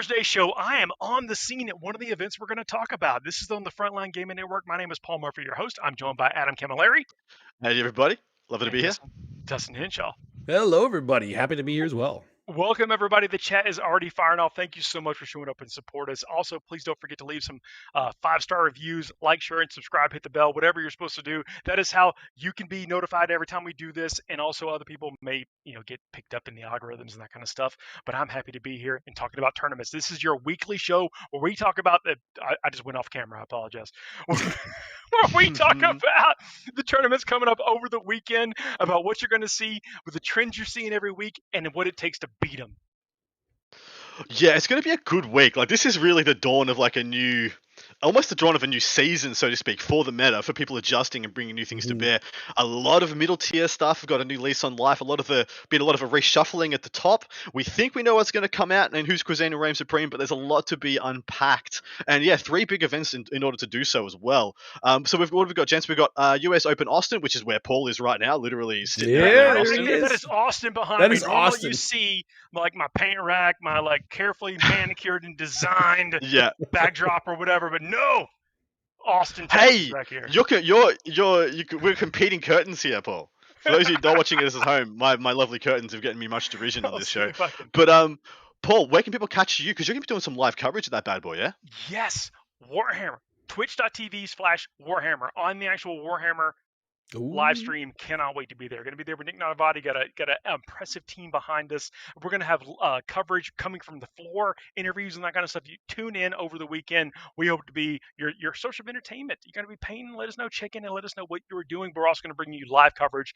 Thursday show, I am on the scene at one of the events we're going to talk about. This is on the Frontline Gaming Network. My name is Paul Murphy, your host. I'm joined by Adam Camilleri. Hey, everybody. Lovely to be here. Dustin Henshaw. Hello, everybody. Happy to be here as well. Welcome, everybody. The chat is already firing off. Thank you so much for showing up and support us. Also, please don't forget to leave some 5-star reviews, like, share, and subscribe. Hit the bell, whatever you're supposed to do. That is how you can be notified every time we do this. And also, other people may, get picked up in the algorithms and that kind of stuff. But I'm happy to be here and talking about tournaments. This is your weekly show where we talk about the. I just went off camera. I apologize. Where we talk about the tournaments coming up over the weekend, about what you're going to see, with the trends you're seeing every week, and what it takes to beat them. Yeah, it's going to be a good week. Like, this is really the dawn of almost the dawn of a new season, so to speak, for the meta, for people adjusting and bringing new things to bear. A lot of middle tier stuff have got a new lease on life. A lot of a reshuffling at the top. We think we know what's going to come out and who's Cuisine and reign supreme, but there's a lot to be unpacked. And yeah, 3 big events in order to do so as well. So we've got, gents? We've got US Open Austin, which is where Paul is right now, literally sitting there. That is Austin behind me. That is Austin. You see like my paint rack, my carefully manicured and designed backdrop or whatever, but no, Austin. Hey, back here. We're competing curtains here, Paul. For those of you not watching this at home, my lovely curtains have gotten me much derision on this show. But Paul, where can people catch you? Because you're gonna be doing some live coverage of that bad boy, yeah? Yes, Warhammer. Twitch.tv/Warhammer on the actual Warhammer live stream. Cannot wait to be there. Going to be there with Nick Navati. Got an impressive team behind us. We're going to have coverage coming from the floor, interviews and that kind of stuff. You tune in over the weekend. We hope to be your source of entertainment. You're going to be paying. Let us know, check in, and let us know what you're doing. We're also going to bring you live coverage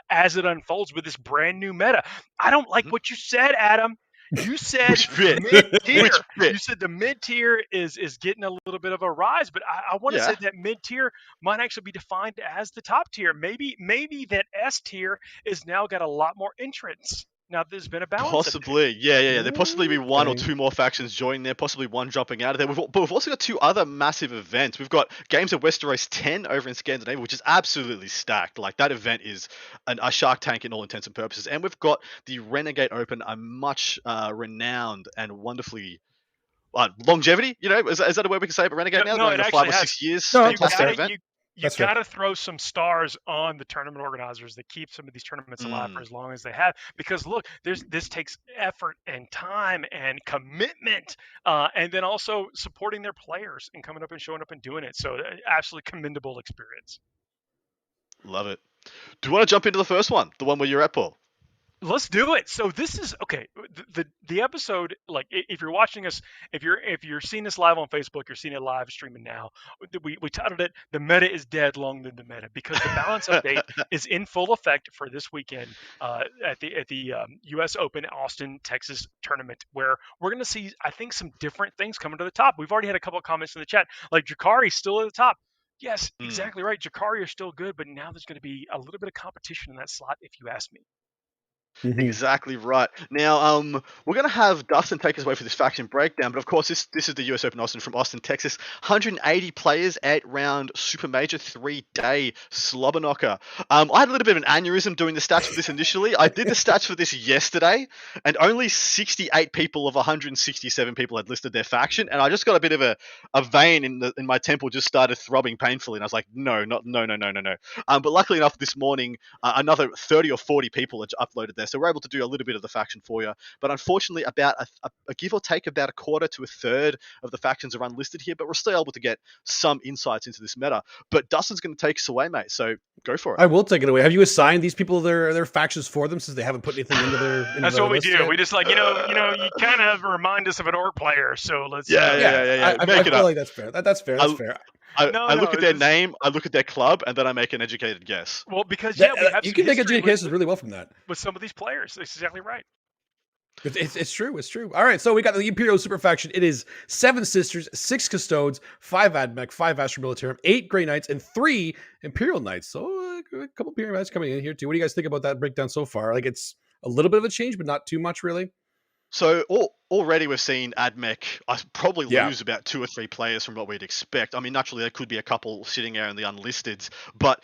as it unfolds with this brand new meta. I don't like what you said, Adam. You said mid-tier. You said the mid-tier is getting a little bit of a rise, but I want to say that mid-tier might actually be defined as the top tier. Maybe that S-tier is now got a lot more entrants. Now there's been a balance. Possibly, yeah. There possibly be 1 or 2 more factions joining there, possibly 1 dropping out of there. But we've also got 2 other massive events. We've got Games of Westeros 10 over in Scandinavia, which is absolutely stacked. Like, that event is a Shark Tank in all intents and purposes. And we've got the Renegade Open, a much renowned and wonderfully longevity. Is that a word we can say about Renegade now? No, it 5 or 6 years. Fantastic event. You've got to throw some stars on the tournament organizers that keep some of these tournaments alive for as long as they have. Because look, this takes effort and time and commitment, and then also supporting their players and coming up and showing up and doing it. So absolutely commendable experience. Love it. Do you want to jump into the first one, the one where you're at, Paul? Let's do it. So this is okay. The episode, like, if you're watching us, if you're seeing this live on Facebook, you're seing it live streaming now. We titled it "The Meta is Dead, Long Live the Meta," because the balance update is in full effect for this weekend at the US Open Austin, Texas tournament, where we're going to see, I think, some different things coming to the top. We've already had a couple of comments in the chat, like Jakari's still at the top. Yes, exactly right. Jakari are still good, but now there's going to be a little bit of competition in that slot, if you ask me. Exactly right. Now, we're going to have Dustin take us away for this faction breakdown, but of course, this is the US Open Austin from Austin, Texas. 180 players, 8-round Super Major, 3-day slobber knocker. I had a little bit of an aneurysm doing the stats for this initially. I did the stats for this yesterday, and only 68 people of 167 people had listed their faction, and I just got a bit of a vein in my temple just started throbbing painfully, and I was like, no. But luckily enough, this morning, another 30 or 40 people had uploaded there. So we're able to do a little bit of the faction for you. But unfortunately, about a give or take about a quarter to a third of the factions are unlisted here, but we're still able to get some insights into this meta. But Dustin's going to take us away, mate. So go for it. I will take it away. Have you assigned these people their factions for them since they haven't put anything into their That's what we do. Yet? We just you kind of remind us of an orc player. So let's I feel like that's fair. That's fair. That's fair. I look at their name, I look at their club, and then I make an educated guess. Well, because you can make educated guesses really well from that. With some of these players, that's exactly right. It's true. It's true. All right, so we got the Imperial Super Faction. It is 7 Sisters, 6 Custodes, 5 Admech, 5 Astro Militarum, 8 Grey Knights, and 3 Imperial Knights. So a couple Imperial Knights coming in here too. What do you guys think about that breakdown so far? Like, it's a little bit of a change, but not too much, really. So already we've seen Admech probably lose about 2 or 3 players from what we'd expect. I mean, naturally there could be a couple sitting there in the unlisteds, but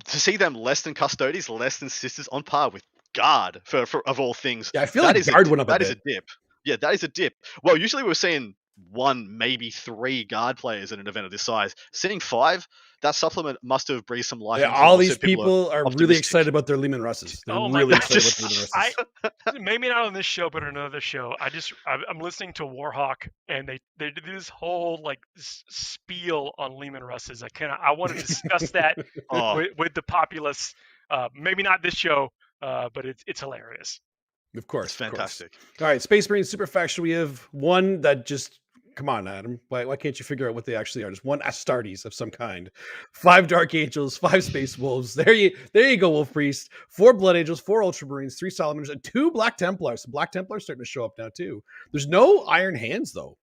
to see them less than Custodes, less than Sisters, on par with Guard for of all things. Yeah, I feel like Guard went up a bit. That is a dip. Yeah, that is a dip. Well, usually we're seeing 1, maybe 3 guard players in an event of this size. Seeing 5, that supplement must have breathed some life Yeah, into. all Like I these said, people people are really optimistic. excited about their Lehman Russes. They're Oh my really God. excited about the Lehman Russes. Maybe not on this show, but on another show. I'm listening to Warhawk, and they do this whole like spiel on Lehman Russes. I want to discuss that Oh, with the populace. Maybe not this show, but it's hilarious. Of course, it's fantastic. All right, Space Marine Super Faction. We have one that just come on, Adam. Why can't you figure out what they actually are? Just one Astartes of some kind. 5 Dark Angels, 5 Space Wolves. There you go, Wolf Priest. 4 Blood Angels, 4 Ultramarines, 3 Salamanders, and 2 Black Templars. The Black Templars starting to show up now too. There's no Iron Hands though.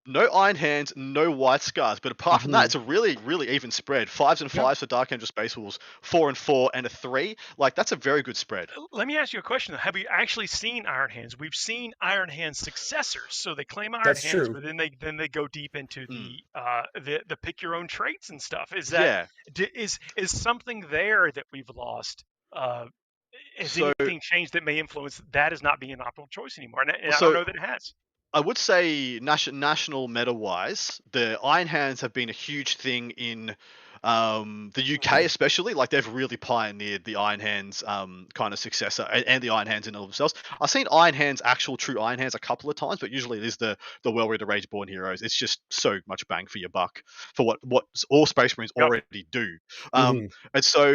No Iron Hands, no White Scars, but apart from that, it's a really, really even spread. 5s and 5s for Dark Angel Space Wolves, 4 and 4, and a 3. Like, that's a very good spread. Let me ask you a question, though. Have you actually seen Iron Hands? We've seen Iron Hands successors, so they claim Iron That's Hands, true. but then they go deep into the pick your own traits and stuff. Is that is something there that we've lost? Has anything changed that may influence that as not being an optimal choice anymore? And I don't know that it has. I would say national meta-wise, the Iron Hands have been a huge thing in the UK especially. Like, they've really pioneered the Iron Hands kind of successor and the Iron Hands in of themselves. I've seen Iron Hands, actual true Iron Hands, a couple of times, but usually it is the well-read Rage-Born heroes. It's just so much bang for your buck for what all Space Marines already do. And so,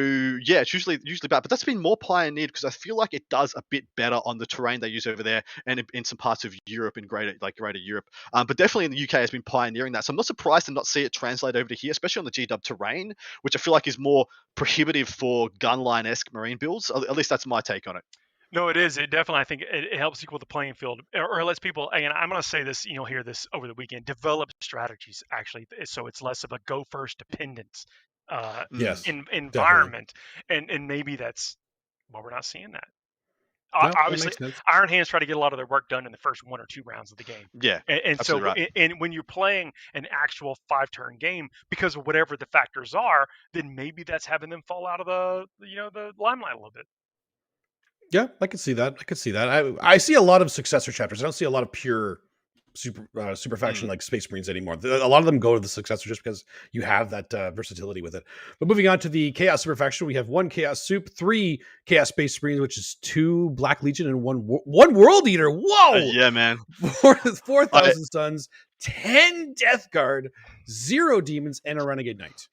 yeah, it's usually bad, but that's been more pioneered because I feel like it does a bit better on the terrain they use over there and in some parts of Europe, in greater Europe. But definitely in the UK has been pioneering that. So I'm not surprised to not see it translate over to here, especially on the GW terrain, which I feel like is more prohibitive for gunline-esque Marine builds. At least that's my take on it. No, it is. It definitely, I think it helps equal the playing field, or lets people, and I'm going to say this, hear this over the weekend, develop strategies, actually, so it's less of a go-first dependence environment. And maybe that's, well, we're not seeing that. No, obviously, Iron Hands try to get a lot of their work done in the first 1 or 2 rounds of the game. Yeah, and so right. and when you're playing an actual 5-turn game, because of whatever the factors are, then maybe that's having them fall out of the limelight a little bit. Yeah, I could see that. I see a lot of successor chapters. I don't see a lot of pure super faction like Space Marines anymore. A lot of them go to the successor just because you have that versatility with it. But moving on to the Chaos super faction, we have 1 Chaos Soup, 3 Chaos Space Marines, which is 2 Black Legion and 1 World Eater. Whoa! Yeah, man. 4,000 Suns, 10 Death Guard, 0 Demons, and a Renegade Knight.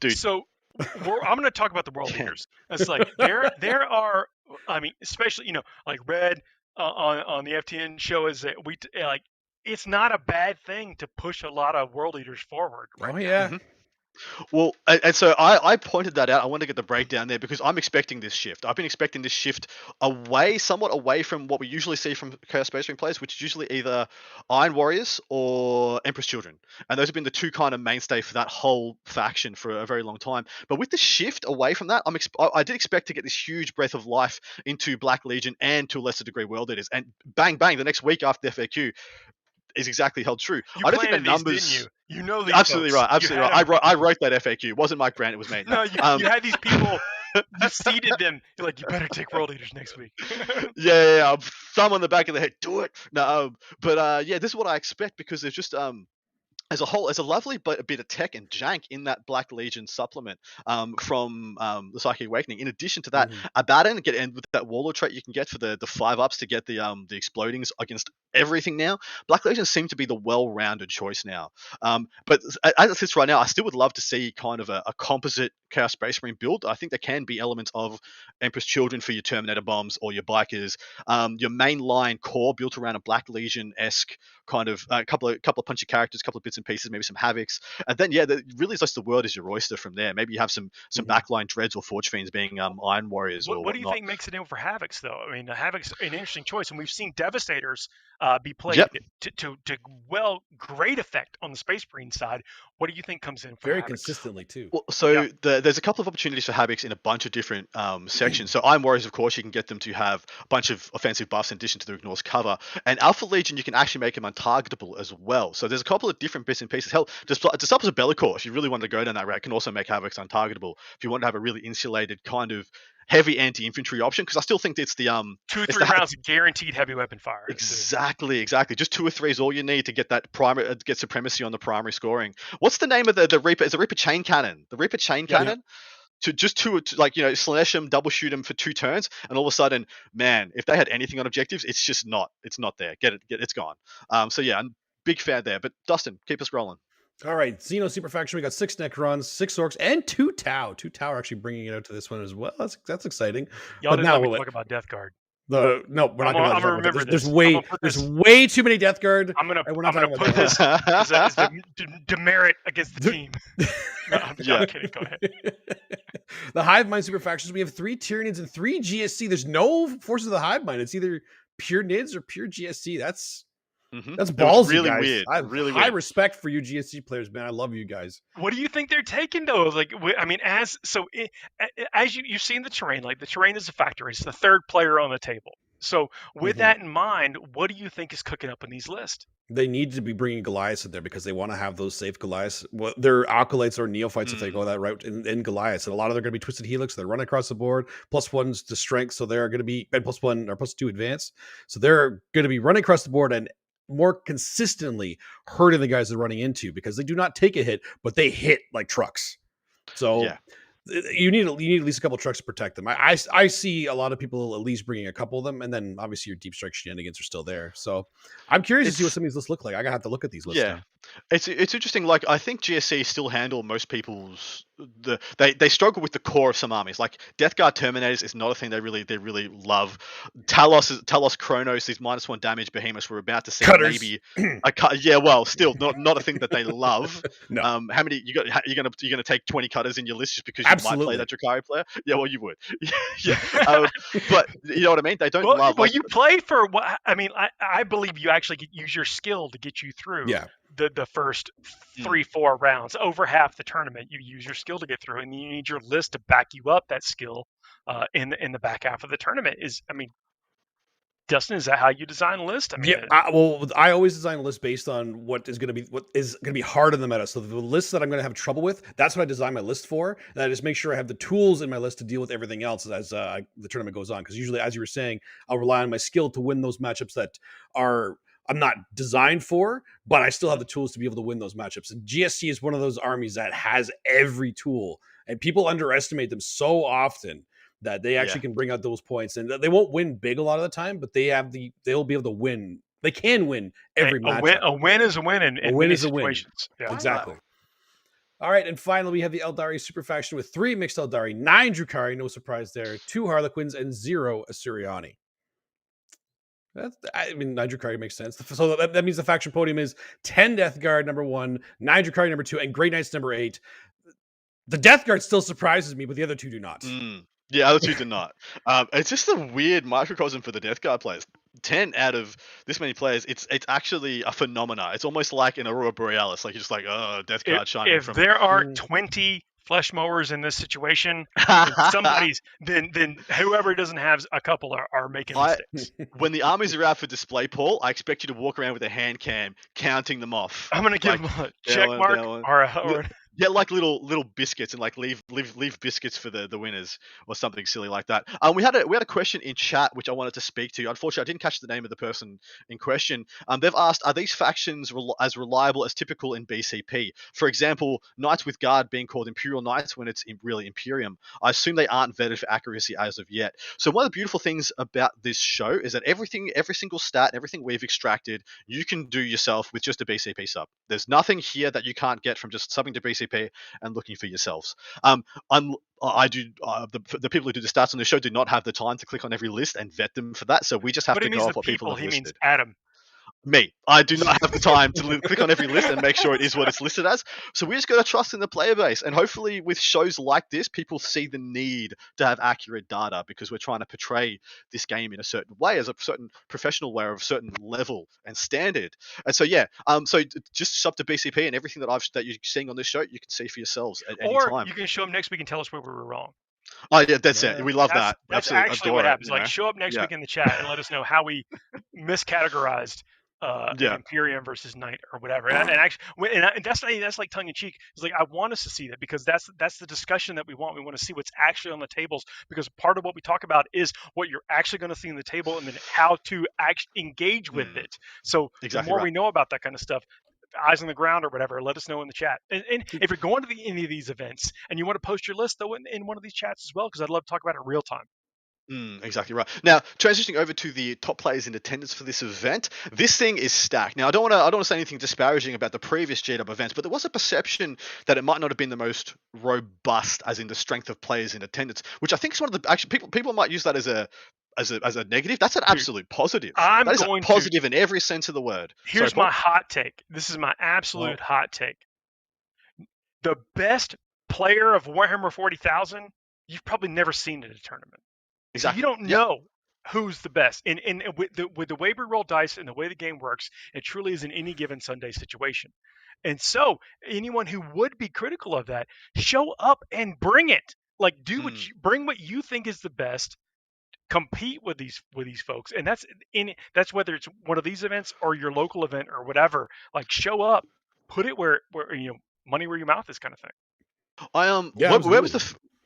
Dude. So I'm going to talk about the World Eaters. It's like there are, I mean, especially like Red. On the FTN show is that it's not a bad thing to push a lot of World Eaters forward. Right? Oh yeah. Mm-hmm. Well, and so I pointed that out. I want to get the breakdown there because I'm expecting this shift. I've been expecting this shift somewhat away from what we usually see from Chaos Space Marine players, which is usually either Iron Warriors or Empress Children. And those have been the 2 kind of mainstay for that whole faction for a very long time. But with the shift away from that, I did expect to get this huge breath of life into Black Legion and to a lesser degree World Eaters. And bang, bang, the next week after FAQ, is exactly held true. I don't think the numbers. These, didn't you? You know these. Absolutely folks. right. Absolutely right. I wrote that FAQ. It wasn't Mike Brandt. It was me. No, you had these people. You seeded them. You're like, you better take World Eaters next week. Yeah. Thumb on the back of the head. Do it. No. But this is what I expect because there's just as a whole, there's a lovely bit of tech and jank in that Black Legion supplement from the Psychic Awakening. In addition to that, Abaddon and with that Warlord trait you can get for the 5-ups to get the explodings against everything now. Black Legion seem to be the well-rounded choice now. But as it sits right now, I still would love to see kind of a composite Chaos Space Marine build. I think there can be elements of Empress Children for your Terminator bombs or your bikers. Your main line core built around a Black Legion-esque kind of a couple of punchy characters, couple of bits and pieces, maybe some Havocs, and then really just the world is your oyster from there. Maybe you have some backline Dreads or Forge Fiends being Iron Warriors. What do you think makes it in for Havocs though? I mean, the Havocs an interesting choice, and we've seen Devastators be played to great effect on the Space Marine side. What do you think comes in for very Havocs? Consistently too? Well, so there's a couple of opportunities for Havocs in a bunch of different sections. So Iron Warriors, of course, you can get them to have a bunch of offensive buffs in addition to the ignores cover, and Alpha Legion you can actually make them untargetable as well. So there's a couple of different bits and pieces. Hell, just up as a Bellicor, if you really want to go down that route, can also make Havocs untargetable. If you want to have a really insulated kind of heavy anti-infantry option, because I still think it's the 2-3 rounds of guaranteed heavy weapon fire. Exactly. Just 2 or 3 is all you need to get that get supremacy on the primary scoring. What's the name of the Reaper? Is the Reaper chain cannon? The Reaper chain cannon. To just slash them, double shoot them for 2 turns, and all of a sudden, man, if they had anything on objectives, it's not there. It's gone. So yeah, I'm big fan there. But Dustin, keep us rolling. All right, Xeno Super Faction. We got 6 Necrons, 6 Orcs, and 2 Tau. 2 Tau are actually bringing it out to this one as well. That's exciting. Y'all didn't let me talk about Death Guard. No, we're not going to remember this. There's way too many Death Guard. I'm going to put this as demerit against the team. No, I'm kidding. Go ahead. The Hive Mind Super Factions. We have 3 Tyranids and 3 GSC. There's no Forces of the Hive Mind. It's either pure Nids or pure GSC. That's ballsy, really guys. weird. I have high respect for you GSC players, man. I love you guys. What do you think they're taking though? Like, I mean, as you've seen the terrain, like the terrain is a factor. It's the 3rd player on the table. So with that in mind, what do you think is cooking up in these lists? They need to be bringing Goliaths in there because they want to have those safe Goliaths. Well, they're acolytes or neophytes if they go that route in Goliaths. And a lot of them are going to be Twisted Helix. They run across the board. +1s to strength. So they're going to be, and +1 or +2 advance. So they're going to be running across the board and more consistently hurting the guys they're running into because they do not take a hit, but they hit like trucks. So you need at least a couple trucks to protect them. I see a lot of people at least bringing a couple of them, and then obviously your deep strike shenanigans are still there. So I'm curious to see what some of these lists look like. I gotta have to look at these lists. Yeah, it's interesting. Like I think GSC still handle most people's they struggle with the core of some armies. Like Death Guard Terminators is not a thing they really love. Talos Chronos, these -1 damage behemoths we're about to see. Cutters. Maybe still not a thing that they love. No. How many you're gonna take 20 cutters in your list just because you might play that Drakari player? Yeah, well you would. But you know what I mean? They don't love. Well, you play for what I mean. I believe you actually use your skill to get you through. Yeah. The first 3-4 rounds, over half the tournament, you use your skill to get through, and you need your list to back you up that skill in the back half of the tournament. Dustin, is that how you design a list? I always design a list based on what is going to be hard in the meta. So the lists that I'm going to have trouble with, that's what I design my list for. And I just make sure I have the tools in my list to deal with everything else as the tournament goes on. Because usually, as you were saying, I'll rely on my skill to win those matchups that I'm not designed for, but I still have the tools to be able to win those matchups. And GSC is one of those armies that has every tool, and people underestimate them so often that they actually can bring out those points. And they won't win big a lot of the time, but they'll be able to win. They can win every matchup. A win is a win in many situations. Yeah. Exactly. All right, and finally we have the Eldari Super Faction with 3 mixed Eldari, 9 Drukhari, no surprise there, 2 Harlequins, and 0 Assyriani. 9 Drukhari makes sense. So that means the faction podium is 10 Death Guard number 1, 9 Drukhari number 2, and Grey Knights number 8. The Death Guard still surprises me, but the other 2 do not. Yeah, other 2 do not. It's just a weird microcosm for the Death Guard players. 10 out of this many players, it's actually a phenomena. It's almost like an Aurora Borealis. Like you're just like, oh, Death Guard shining. If there are 20 flesh mowers in this situation, then whoever doesn't have a couple are making mistakes. When the armies are out for display, Paul, I expect you to walk around with a hand cam counting them off. I'm gonna give them a check mark or Yeah, like little biscuits, and like leave biscuits for the winners or something silly like that. We had a question in chat which I wanted to speak to. Unfortunately, I didn't catch the name of the person in question. They've asked, are these factions as reliable as typical in BCP? For example, Knights with Guard being called Imperial Knights when it's really Imperium. I assume they aren't vetted for accuracy as of yet. So one of the beautiful things about this show is that every single stat, everything we've extracted, you can do yourself with just a BCP sub. There's nothing here that you can't get from just subbing to BCP and looking for yourselves. The people who do the stats on the show do not have the time to click on every list and vet them for that, so we just have to go off what people have listed. He means Adam. Me. I do not have the time to click on every list and make sure it is what it's listed as. So we just got to trust in the player base. And hopefully with shows like this, people see the need to have accurate data because we're trying to portray this game in a certain way, as a certain professional way, of a certain level and standard. And so, so just sub to BCP, and everything that you're seeing on this show, you can see for yourselves at any time. Or you can show them next week and tell us where we were wrong. Oh yeah, that's it. We love that. That's absolutely actually what happens. Like, show up next week in the chat and let us know how we miscategorized Imperium versus Knight or whatever. And actually, and that's like tongue in cheek. It's like I want us to see that because that's the discussion that we want. We want to see what's actually on the tables because part of what we talk about is what you're actually going to see on the table and then how to actually engage with it. So the more we know about that kind of stuff, eyes on the ground or whatever, let us know in the chat. And if you're going to any of these events and you want to post your list though in one of these chats as well, because I'd love to talk about it real time. Exactly right. Now, transitioning over to the top players in attendance for this event, this thing is stacked. Now, I don't want to say anything disparaging about the previous GW events, but there was a perception that it might not have been the most robust, as in the strength of players in attendance, which I think is one of the actually people might use that as a negative. That's an absolute positive. That is a positive in every sense of the word. Here's my hot take. This is my absolute hot take. The best player of Warhammer 40,000, you've probably never seen in a tournament. Exactly. So you don't know who's the best. And with the way we roll dice and the way the game works, it truly is an any given Sunday situation. And so anyone who would be critical of that, show up and bring it. Like bring what you think is the best. Compete with these folks, and that's whether it's one of these events or your local event or whatever. Like show up, put it where money where your mouth is, kind of thing.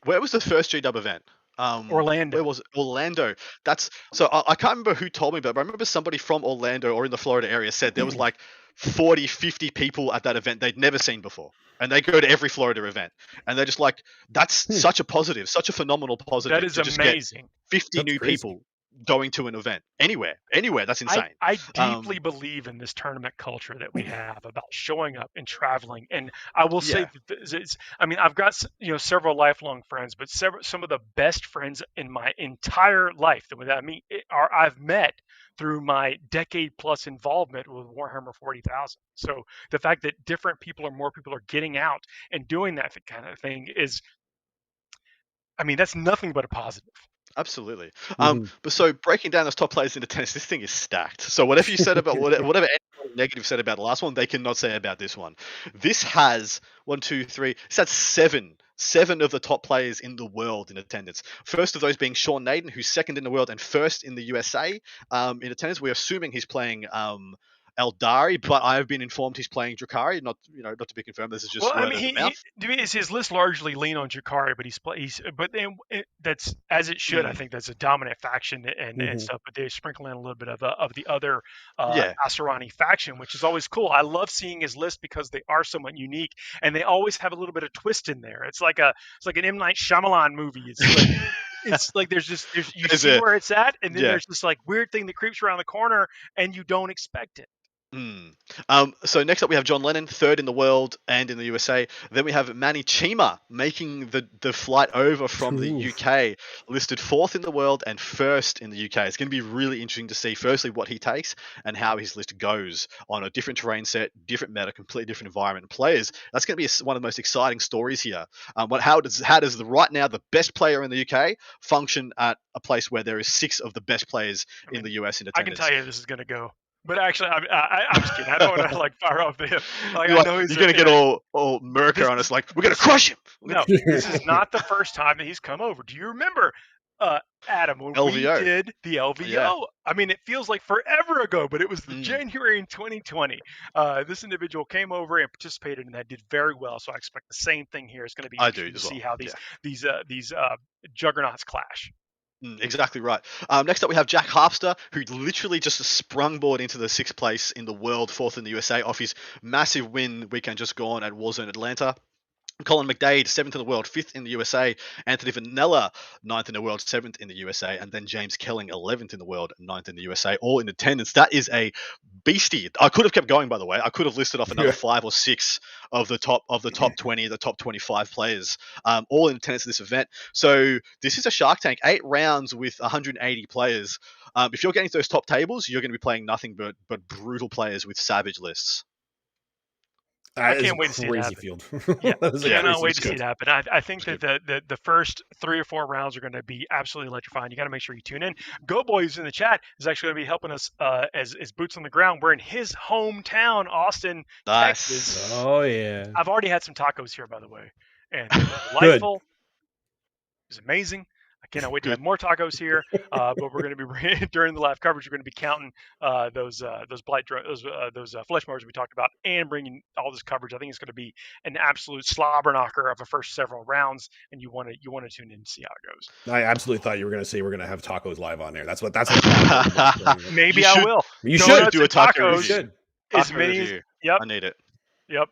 Where was the first GW event? Orlando. Where was it? Orlando. That's so I can't remember who told me, but I remember somebody from Orlando or in the Florida area said there was like 40, 50 people at that event they'd never seen before. And they go to every Florida event. And they're just like, that's such a positive, such a phenomenal positive. That is amazing. 50 new people going to an event anywhere. That's insane. I deeply believe in this tournament culture that we have about showing up and traveling. And I will say that I've got several lifelong friends, but some of the best friends in my entire life I've met through my decade plus involvement with Warhammer 40,000. So the fact that more people are getting out and doing that kind of thing is, that's nothing but a positive. Absolutely. But so breaking down those top players into tennis, this thing is stacked. So whatever you said about whatever anyone negative said about the last one, they cannot say about this one. This has seven of the top players in the world in attendance. First of those being Sean Naden, who's second in the world and first in the USA in attendance. We're assuming he's playing Eldari, but I have been informed he's playing Drukhari. Not to be confirmed. This is just his list largely lean on Drukhari, but that's as it should. I think that's a dominant faction and stuff. But they sprinkle in a little bit of the other Asuryani faction, which is always cool. I love seeing his list because they are somewhat unique and they always have a little bit of twist in there. It's like an M. Night Shyamalan movie. It's like you see where it's at, and then there's this like weird thing that creeps around the corner, and you don't expect it. So next up we have John Lennon, third in the world and in the USA. Then we have Manny Chima making the flight over from the UK, listed fourth in the world and first in the UK. It's going to be really interesting to see firstly what he takes and how his list goes on a different terrain set, different meta, completely different environment and players. That's going to be one of the most exciting stories here. How does right now the best player in the UK function at a place where there is 6 of the best players in the US in attendance? I can tell you this is going to go. But actually, I'm just kidding. I don't want to fire off the hip. I know you're going to get all Merker on us, like, we're going to crush him. No, this is not the first time that he's come over. Do you remember, Adam, when we did the LVO? Yeah. It feels like forever ago, but it was January in 2020. This individual came over and participated, and that did very well. So I expect the same thing here. It's going to be interesting to see how these juggernauts clash. Exactly right. Next up, we have Jack Harpster, who literally just sprungboard into the 6th place in the world, 4th in the USA, off his massive win weekend just gone at Warzone Atlanta. Colin McDade, 7th in the world, 5th in the USA. Anthony Vanella, 9th in the world, 7th in the USA. And then James Kelling, 11th in the world, 9th in the USA, all in attendance. That is a beastie. I could have kept going, by the way. I could have listed off another 5 or 6 of the top 20, the top 25 players, all in attendance at this event. So this is a Shark Tank, 8 rounds with 180 players. If you're getting to those top tables, you're going to be playing nothing but brutal players with savage lists. I can't wait to see it happen. Cannot wait to see it happen. I think that the first 3 or 4 rounds are going to be absolutely electrifying. You got to make sure you tune in. Go Boys in the chat is actually going to be helping us as boots on the ground. We're in his hometown, Austin, Texas. Oh yeah. I've already had some tacos here, by the way, and delightful. It was amazing. I cannot wait to have more tacos here. But we're going to be during the live coverage. We're going to be counting those flesh marks we talked about, and bringing all this coverage. I think it's going to be an absolute slobber knocker of the first several rounds, and you want to tune in and see how it goes. I absolutely thought you were going to say we're going to have tacos live on there. That's what. Maybe I will. You should do a taco review. Should. As many. Yep. I need it. Yep.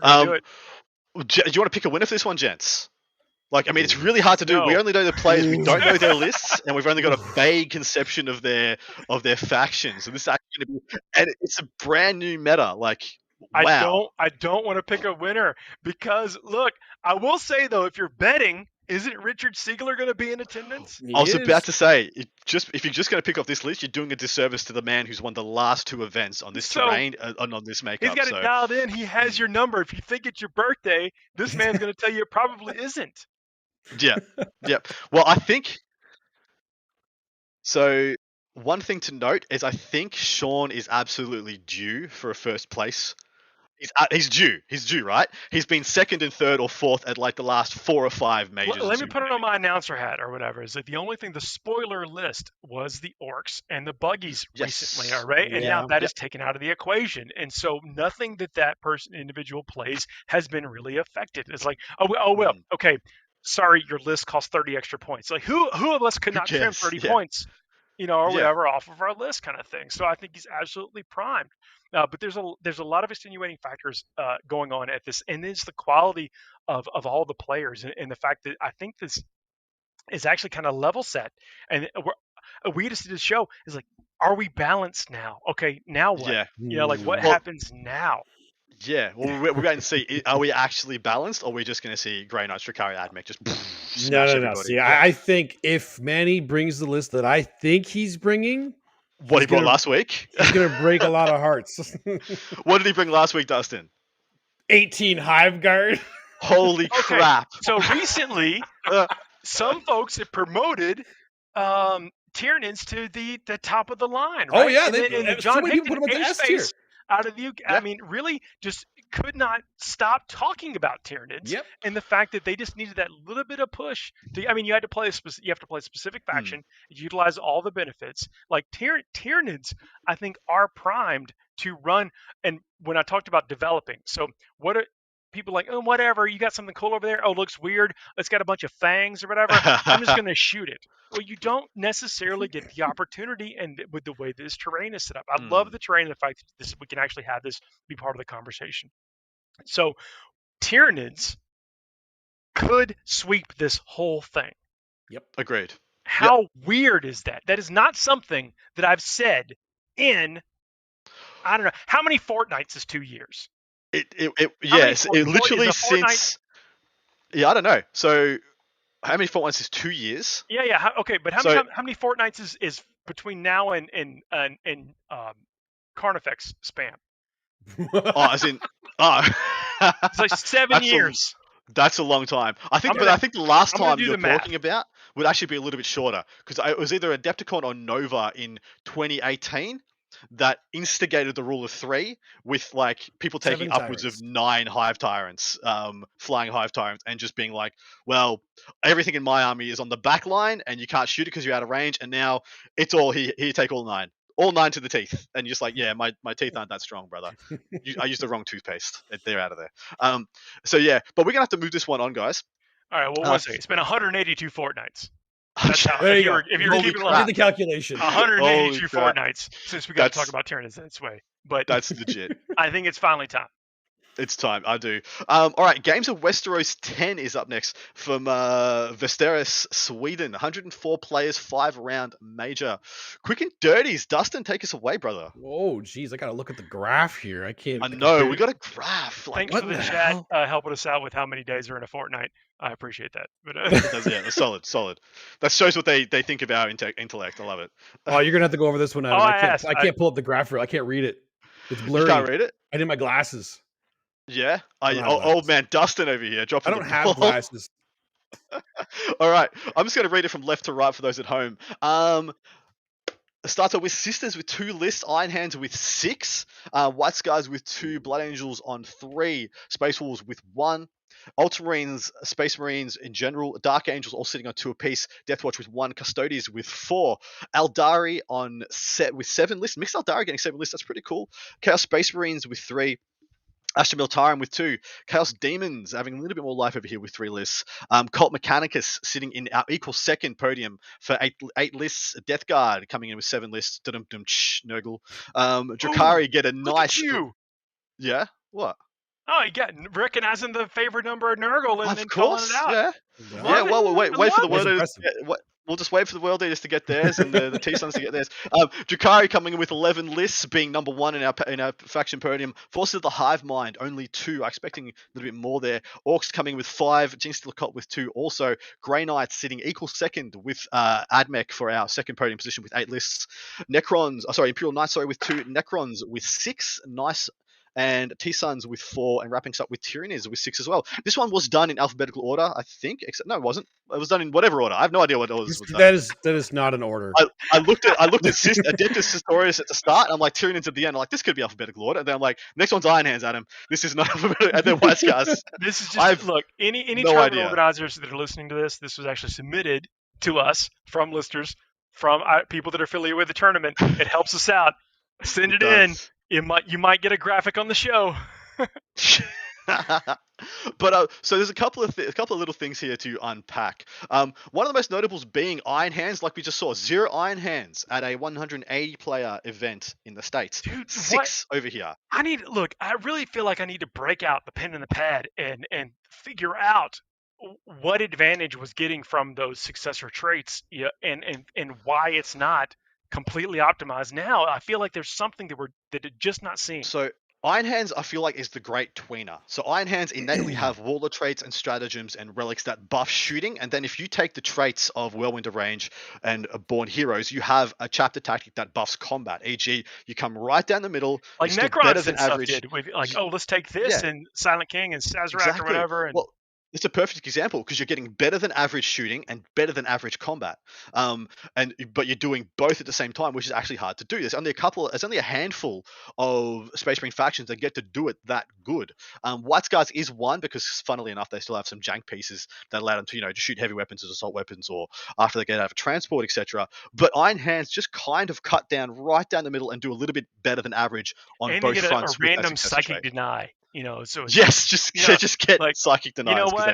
Do you want to pick a winner for this one, gents? Like, I mean, it's really hard to do. No. We only know the players. We don't know their lists, and we've only got a vague conception of their factions. And this is actually going to be, and it's a brand new meta. Like, wow. I don't want to pick a winner because, look, I will say though, if you're betting, isn't Richard Siegler going to be in attendance? I was about to say, if you're just going to pick off this list, you're doing a disservice to the man who's won the last 2 events on this terrain and on this makeup. He's got it dialed in. He has your number. If you think it's your birthday, this man's going to tell you it probably isn't. Yeah. Well, I think so. One thing to note is I think Sean is absolutely due for a first place. He's due. He's due, right? He's been 2nd and 3rd or 4th at like the last 4 or 5 majors. Let me put it on my announcer hat or whatever. Is that the only thing? The spoiler list was the orcs and the buggies recently, all right? And now that is taken out of the equation, and so nothing that individual plays has been really affected. It's like, well, okay. Sorry, your list costs 30 extra points. Like who of us could not trim 30 points, or whatever off of our list kind of thing. So I think he's absolutely primed. But there's a lot of extenuating factors going on at this, and it's the quality of all the players, and the fact that I think this is actually kind of level set. And we just did a show is like, are we balanced now? Okay, now what? Yeah. Like what happens now? Yeah, well, we're going to see. Are we actually balanced, or are we just going to see Grey Knight, Shrakari, Admech just no. See, I think if Manny brings the list that I think he's bringing, what he brought last week, he's going to break a lot of hearts. What did he bring last week, Dustin? 18 Hive Guard. Holy crap! So recently, some folks have promoted Tyranids to the top of the line. Right? Oh yeah, and John Hickton, put him on the S tier. Out of the, I mean, really just could not stop talking about Tyranids, and the fact that they just needed that little bit of push. You have to play a specific faction, utilize all the benefits. Like Tyranids, I think are primed to run. And when I talked about developing, so what are people like? Oh, whatever, you got something cool over there. Oh, looks weird. It's got a bunch of fangs or whatever. I'm just gonna shoot it. Well, you don't necessarily get the opportunity, and with the way this terrain is set up, I love the terrain and the fact that we can actually have this be part of the conversation. So, Tyranids could sweep this whole thing. Yep, agreed. How weird is that? That is not something that I've said in, I don't know, how many fortnights is 2 years? It literally since. Yeah, I don't know. So. How many fortnights is 2 years? Yeah. Okay, but how many fortnights is between now and Carnifex spam? It's like 7 years. That's a long time. I think the last time you're talking about would actually be a little bit shorter, because it was either Adepticon or Nova in 2018 that instigated the rule of 3 with like people taking upwards of 9 Hive Tyrants, flying Hive Tyrants, and just being like, well, everything in my army is on the back line and you can't shoot it because you're out of range, and now it's all here you take all 9 to the teeth, and you're just like, yeah, my teeth aren't that strong, brother. I used the wrong toothpaste. They're out of there. So yeah, but we're gonna have to move this one on, guys. All right, well, one second. It's been 182 fortnights. That's how, there you go. If you're keeping the calculation. 182 fortnights since we got to talk about Tyranids this way. But that's legit. I think it's finally time. It's time. I do. All right. Games of Westeros 10 is up next from Westeros, Sweden. 104 players, 5-round major. Quick and dirties. Dustin, take us away, brother. Oh, geez. I got to look at the graph here. I can't. I know. We got a graph. Like, thanks for the chat helping us out with how many days are in a fortnight. I appreciate that. But yeah, solid. That shows what they think of our intellect. I love it. Oh, you're going to have to go over this one. I can't pull up the graph. I can't read it. It's blurry. You can't read it? I need my glasses. Yeah, old man Dustin over here. I don't have glasses. All right, I'm just going to read it from left to right for those at home. starts off with Sisters with 2 lists, Iron Hands with 6, White Scars with 2, Blood Angels on 3, Space Wolves with 1, Ultramarines, Space Marines in general, Dark Angels all sitting on 2 apiece, Deathwatch with 1, Custodians with 4, Eldari with 7 lists, Mixed Eldari getting 7 lists, that's pretty cool, Chaos Space Marines with 3, Astra Militarum with 2, Chaos Demons having a little bit more life over here with 3 lists, Cult Mechanicus sitting in our equal second podium for 8 lists, Death Guard coming in with 7 lists, Nurgle, Drakari get a nice... you. Yeah? What? Oh, you got recognizing the favorite number of Nurgle and then calling it out. Yeah, well, we'll wait for the world eaters. We'll just wait for the world eaters to get theirs and the T-Sons to get theirs. Drakari coming in with 11 lists, being number 1 in our faction podium. Forces of the Hive Mind, only 2. I'm expecting a little bit more there. Orcs coming with 5. Jinx Cult with 2. Also, Grey Knights sitting equal second with Admech for our second podium position with 8 lists. Imperial Knights with 2. Necrons with 6. Nice. And T-Sons with 4, and wrapping us up with Tyranids with 6 as well. This one was done in alphabetical order, I think. Except no, it wasn't. It was done in whatever order. I have no idea what order was done. That is not an order. I looked at Adeptus Sistorius at the start, and I'm like Tyranids at the end. I'm like, this could be alphabetical order. And then I'm like, next one's Iron Hands, Adam. This is not alphabetical. And then White Scars. This is just look. Any no tournament organizers that are listening to this, this was actually submitted to us from listeners, from people that are affiliated with the tournament. It helps us out. Send it in. You might get a graphic on the show. But so there's a couple of little things here to unpack. One of the most notables being Iron Hands, like we just saw, 0 Iron Hands at a 180 player event in the States. Dude, 6 over here. I really feel like I need to break out the pen and the pad and figure out what advantage was getting from those successor traits, and why it's not completely optimized. Now I feel like there's something that it just not seeing. So Iron Hands, I feel like, is the great tweener. So Iron Hands innately have Warlord traits and stratagems and relics that buff shooting. And then if you take the traits of Whirlwind of Range and Born Heroes, you have a chapter tactic that buffs combat. E.g., you come right down the middle. Like Necrons and stuff did. Let's take this and Silent King and Sazerac or whatever. And... Well, it's a perfect example because you're getting better than average shooting and better than average combat, but you're doing both at the same time, which is actually hard to do. There's only a handful of Space Marine factions that get to do it that good. White Scars is one because, funnily enough, they still have some jank pieces that allow them to to shoot heavy weapons as assault weapons or after they get out of transport, etc. But Iron Hands just kind of cut down right down the middle and do a little bit better than average on and both you get fronts. A random psychic deny. So yes, just get like, psychic denies. You know what?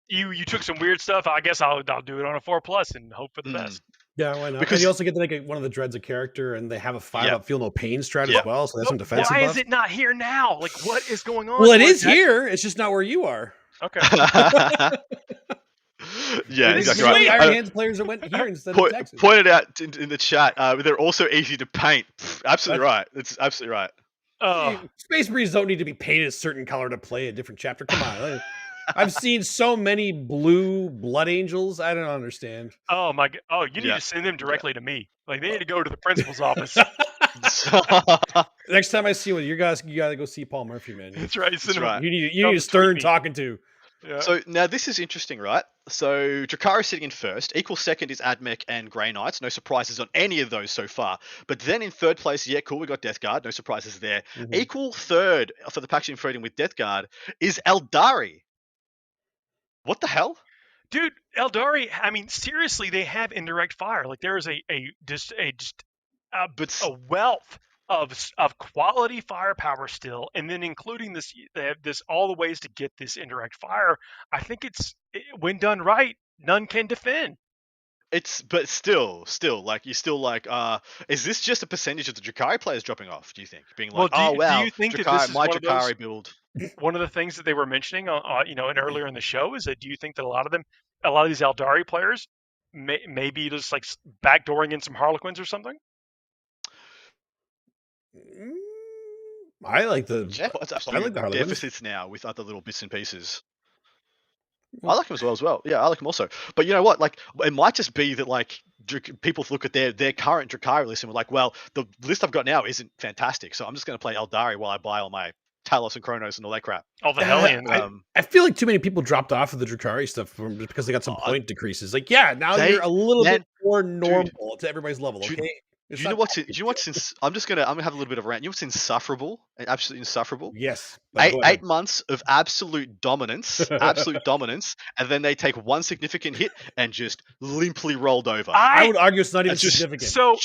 You took some weird stuff. I guess I'll do it on a 4+ and hope for the best. Yeah, why not? Because you also get to make one of the dreads a character, and they have a 5-up feel no pain strat as well. So that's some defensive. Why is it not here now? Like, what is going on? Well, it is here. It's just not where you are. Okay. Yeah, exactly right. Iron Hands players that went here instead of Texas. Pointed out in the chat, they're also easy to paint. Absolutely right. It's absolutely right. Space Marines don't need to be painted a certain color to play a different chapter. Come on. I've seen so many blue Blood Angels. I don't understand. Oh my god! Oh, you need to send them directly to me. Like they need to go to the principal's office. Next time I see one, you gotta go see Paul Murphy, man. That's right. That's right. You need a stern talking to. Yeah. So now this is interesting, right? So Drakari sitting in first. Equal second is Admech and Grey Knights. No surprises on any of those so far. But then in third place, cool, we got Death Guard. No surprises there. Mm-hmm. Equal third for the faction freedom with Death Guard is Eldari. What the hell? Dude, Eldari, I mean, seriously, they have indirect fire. Like there is a wealth of quality firepower still, and then including this, they have all the ways to get this indirect fire. I think when done right, none can defend. But still, like is this just a percentage of the Drakari players dropping off? Do you think being like, do you think Drakari, that this is my Drakari build? One of the things that they were mentioning, and earlier in the show, is that do you think that a lot of these Eldari players may be just like backdooring in some Harlequins or something? I like the deficits now with other little bits and pieces. I like them as well. Yeah, I like them also. But you know what? Like, it might just be that like people look at their current Drakari list and we're like, well, the list I've got now isn't fantastic, so I'm just going to play Eldari while I buy all my Talos and Chronos and all that crap. All the Hellions. I feel like too many people dropped off of the Drakari stuff just because they got some point decreases. Like, now you're a little bit more normal to everybody's level, okay? Do you know what's I'm gonna have a little bit of a rant. You know what's insufferable? Absolutely insufferable? Yes. 8 months of absolute dominance, and then they take one significant hit and just limply rolled over. I would argue it's not even significant. So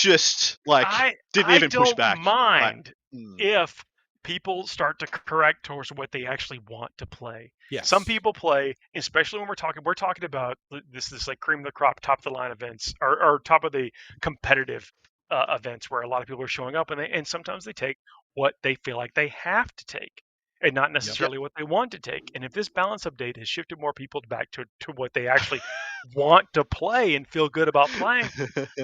didn't even push back. I don't mind if people start to correct towards what they actually want to play. Yes. Some people play, especially when we're talking about this like cream of the crop, top of the line events, or top of the competitive events where a lot of people are showing up, and sometimes they take what they feel like they have to take and not necessarily what they want to take. And if this balance update has shifted more people back to what they actually want to play and feel good about playing,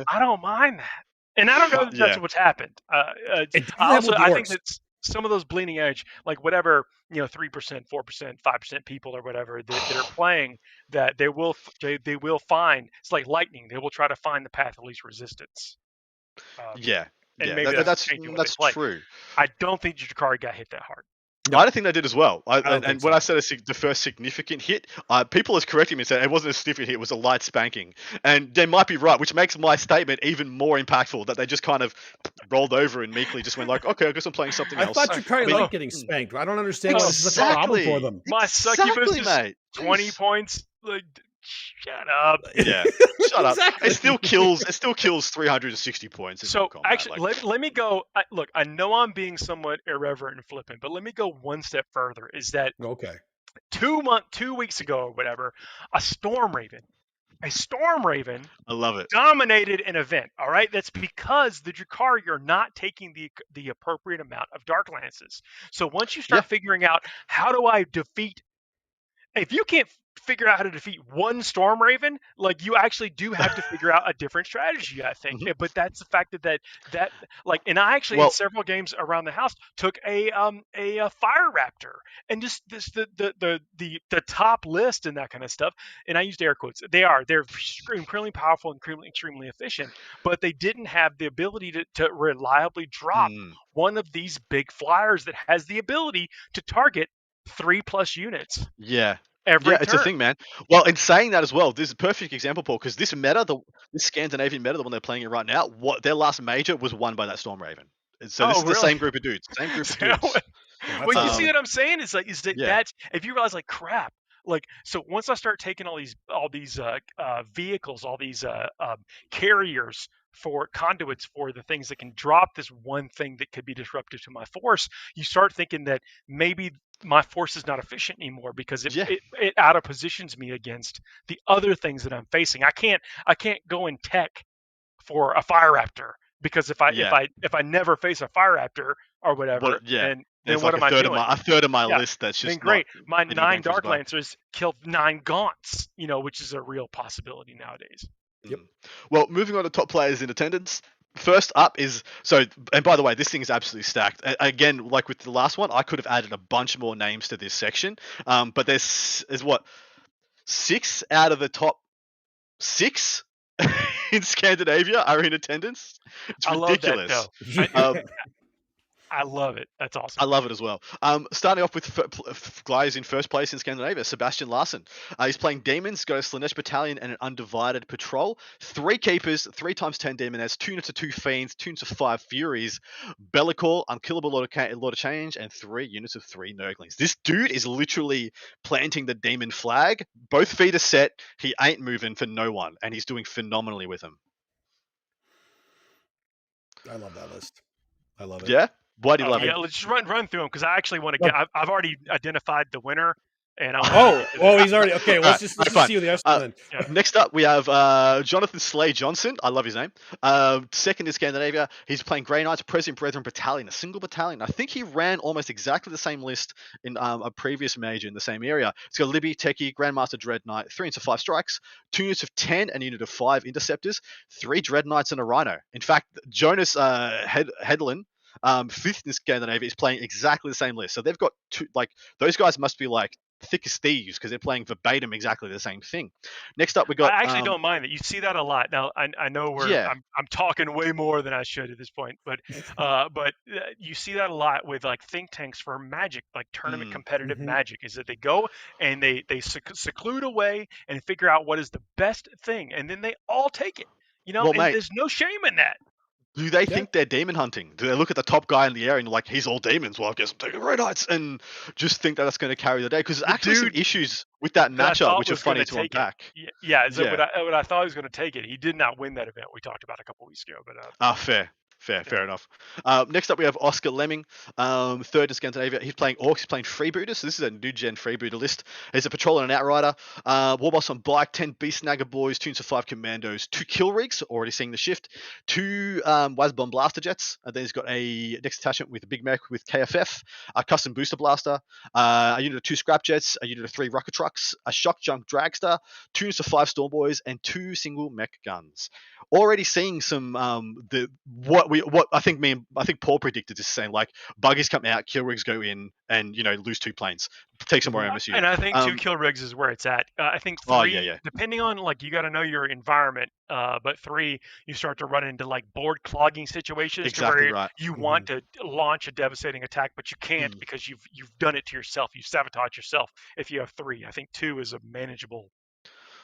I don't mind that. And I don't know if that's what's happened. I think that some of those bleeding edge, like whatever, 3%, 4%, 5% people or whatever that are playing, that they will find, it's like lightning. They will try to find the path of least resistance. Maybe that's true. I don't think Jakari got hit that hard. No. I don't think they did as well. When I said the first significant hit, people is correcting me and saying it wasn't a significant hit, it was a light spanking. And they might be right, which makes my statement even more impactful, that they just kind of rolled over and meekly just went like, okay, I guess I'm playing something else. I thought Jakari liked getting spanked. I don't understand why this is a problem for them. My succubus is 20 points. Like, shut up. Yeah, shut up. It still kills 360 points. So actually, let me go. Look, I know I'm being somewhat irreverent and flippant, but let me go one step further. Is that 2 weeks ago or whatever, a Storm Raven, I love it, dominated an event. All right, that's because the Jakari are not taking the appropriate amount of Dark Lances. So once you start figuring out how do I defeat, if you can't figure out how to defeat one Storm Raven, like, you actually do have to figure out a different strategy, I think. But that's the fact that like, and I actually in several games around the house took a Fire Raptor, and just the top list and that kind of stuff. And I used air quotes. They're incredibly powerful and extremely efficient, but they didn't have the ability to reliably drop one of these big flyers that has the ability to target 3+ units. Yeah. Every turn. It's a thing, man. Well, in saying that as well, this is a perfect example, Paul, because this Scandinavian meta, the one they're playing in right now, their last major was won by that Storm Raven. So this is the same group of dudes. Well, you see what I'm saying? Is that that's, if you realize, like, crap. Like, so once I start taking all these vehicles, all these carriers for conduits for the things that can drop this one thing that could be disruptive to my force, you start thinking that maybe my force is not efficient anymore because it out of positions me against the other things that I'm facing. I can't go in tech for a Fire Raptor, because if I never face a Fire Raptor or whatever, then what am I doing? A third of my list that's just great. My 9 Dark Lancers killed 9 Gaunts, which is a real possibility nowadays. Yep. Well, moving on to top players in attendance. First up is, and by the way, this thing is absolutely stacked. Again, like with the last one, I could have added a bunch more names to this section. But there's 6 out of the top 6 in Scandinavia are in attendance. It's ridiculous. I love that, I love it. That's awesome. I love it as well. Starting off with guys in first place in Scandinavia, Sebastian Larsen. He's playing Demons, got a Slanesh Battalion and an Undivided Patrol. 3 Keepers, 3x10 Demoness, 2 units of 2 Fiends, 2 units of 5 Furies, Bellicor, Unkillable Lord of Change, and 3 units of 3 Nurglings. This dude is literally planting the Demon flag. Both feet are set. He ain't moving for no one, and he's doing phenomenally with them. I love that list. I love it. Yeah? Why do you love it? Yeah, let's just run through them, because I actually want to get. I've already identified the winner, and he's already okay. Let's just see the rest of them. Next up, we have Jonathan Slay Johnson. I love his name. Second in Scandinavia, he's playing Grey Knights, President Brethren Battalion, a single battalion. I think he ran almost exactly the same list in a previous major in the same area. It's got Libby, Techie, Grandmaster Dread Knight, 3 units of 5 strikes, 2 units of 10, and a unit of 5 interceptors, 3 Dread Knights, and a Rhino. In fact, Jonas Hedlund, 5th in Scandinavia, is playing exactly the same list. So they've got 2, like, those guys must be like thick as thieves, because they're playing verbatim exactly the same thing. Next up, we got. I actually don't mind that. You see that a lot now. I know I'm talking way more than I should at this point, but you see that a lot with like think tanks for Magic, like tournament competitive Magic, is that they go and they seclude away and figure out what is the best thing, and then they all take it. And there's no shame in that. Do they think they're demon hunting? Do they look at the top guy in the area and like, he's all demons? Well, I guess I'm taking Red Knights, and just think that that's going to carry the day? Because there's actually some issues with that matchup, which are funny to unpack. What I thought he was going to take it. He did not win that event we talked about a couple weeks ago. But Fair enough. Next up, we have Oscar Lemming, third in Scandinavia. He's playing Orcs, he's playing Freebooters. So this is a new gen Freebooter list. He's a Patroller and an Outrider. Warboss on bike, 10 Beast Snagger Boys, tunes of 5 Commandos, 2 Kill Rigs, already seeing the shift, 2 Wasbomb Blaster Jets, and then he's got a next attachment with a Big Mech with KFF, a Custom Booster Blaster, a unit of 2 Scrap Jets, a unit of 3 Rocket Trucks, a Shock Junk Dragster, tunes of 5 Storm Boys, and 2 single mech guns. Already seeing some what I think Paul predicted is saying, like, buggies come out, kill rigs go in, and lose 2 planes, take some more MSU. And I think 2 kill rigs is where it's at. I think 3, depending on, like, you got to know your environment. But 3, you start to run into like board clogging situations where you want to launch a devastating attack, but you can't because you've done it to yourself. You sabotage yourself. If you have 3, I think 2 is a manageable.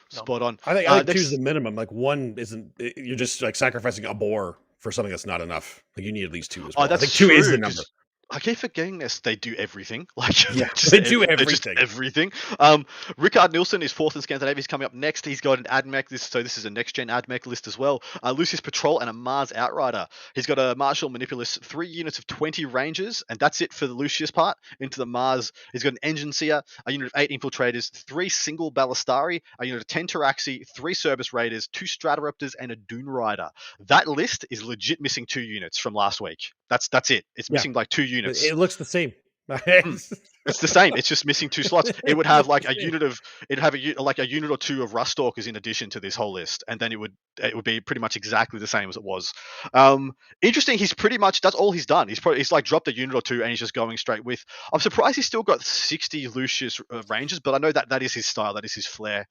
Spot on. I think 2 is the minimum. Like 1 isn't. You're just like sacrificing a boar for something that's not enough. Like you need at least 2 as well. That's I think 2 is the number. I keep forgetting this. They do everything. Like they do everything. Just everything. Rickard Nielsen is 4th in Scandinavia. He's coming up next. He's got an AdMech. This is a next gen AdMech list as well. Lucius Patrol and a Mars Outrider. He's got a Marshal Manipulus, 3 units of 20 Rangers, and that's it for the Lucius part. Into the Mars, he's got an Engine Seer, a unit of 8 Infiltrators, 3 single Ballistari, a unit of 10 Taraxi, 3 Cerberus Raiders, 2 Stratoraptors, and a Dune Rider. That list is legit missing 2 units from last week. That's it. It's missing like 2 units. It looks the same. It's the same. It's just missing 2 slots. It would have like a unit or 2 of Rust Stalkers in addition to this whole list, and then it would be pretty much exactly the same as it was. Interesting. He's pretty much that's all he's done. He's like dropped a unit or 2, and he's just going straight with. I'm surprised he's still got 60 Lucius Rangers, but I know that is his style. That is his flair.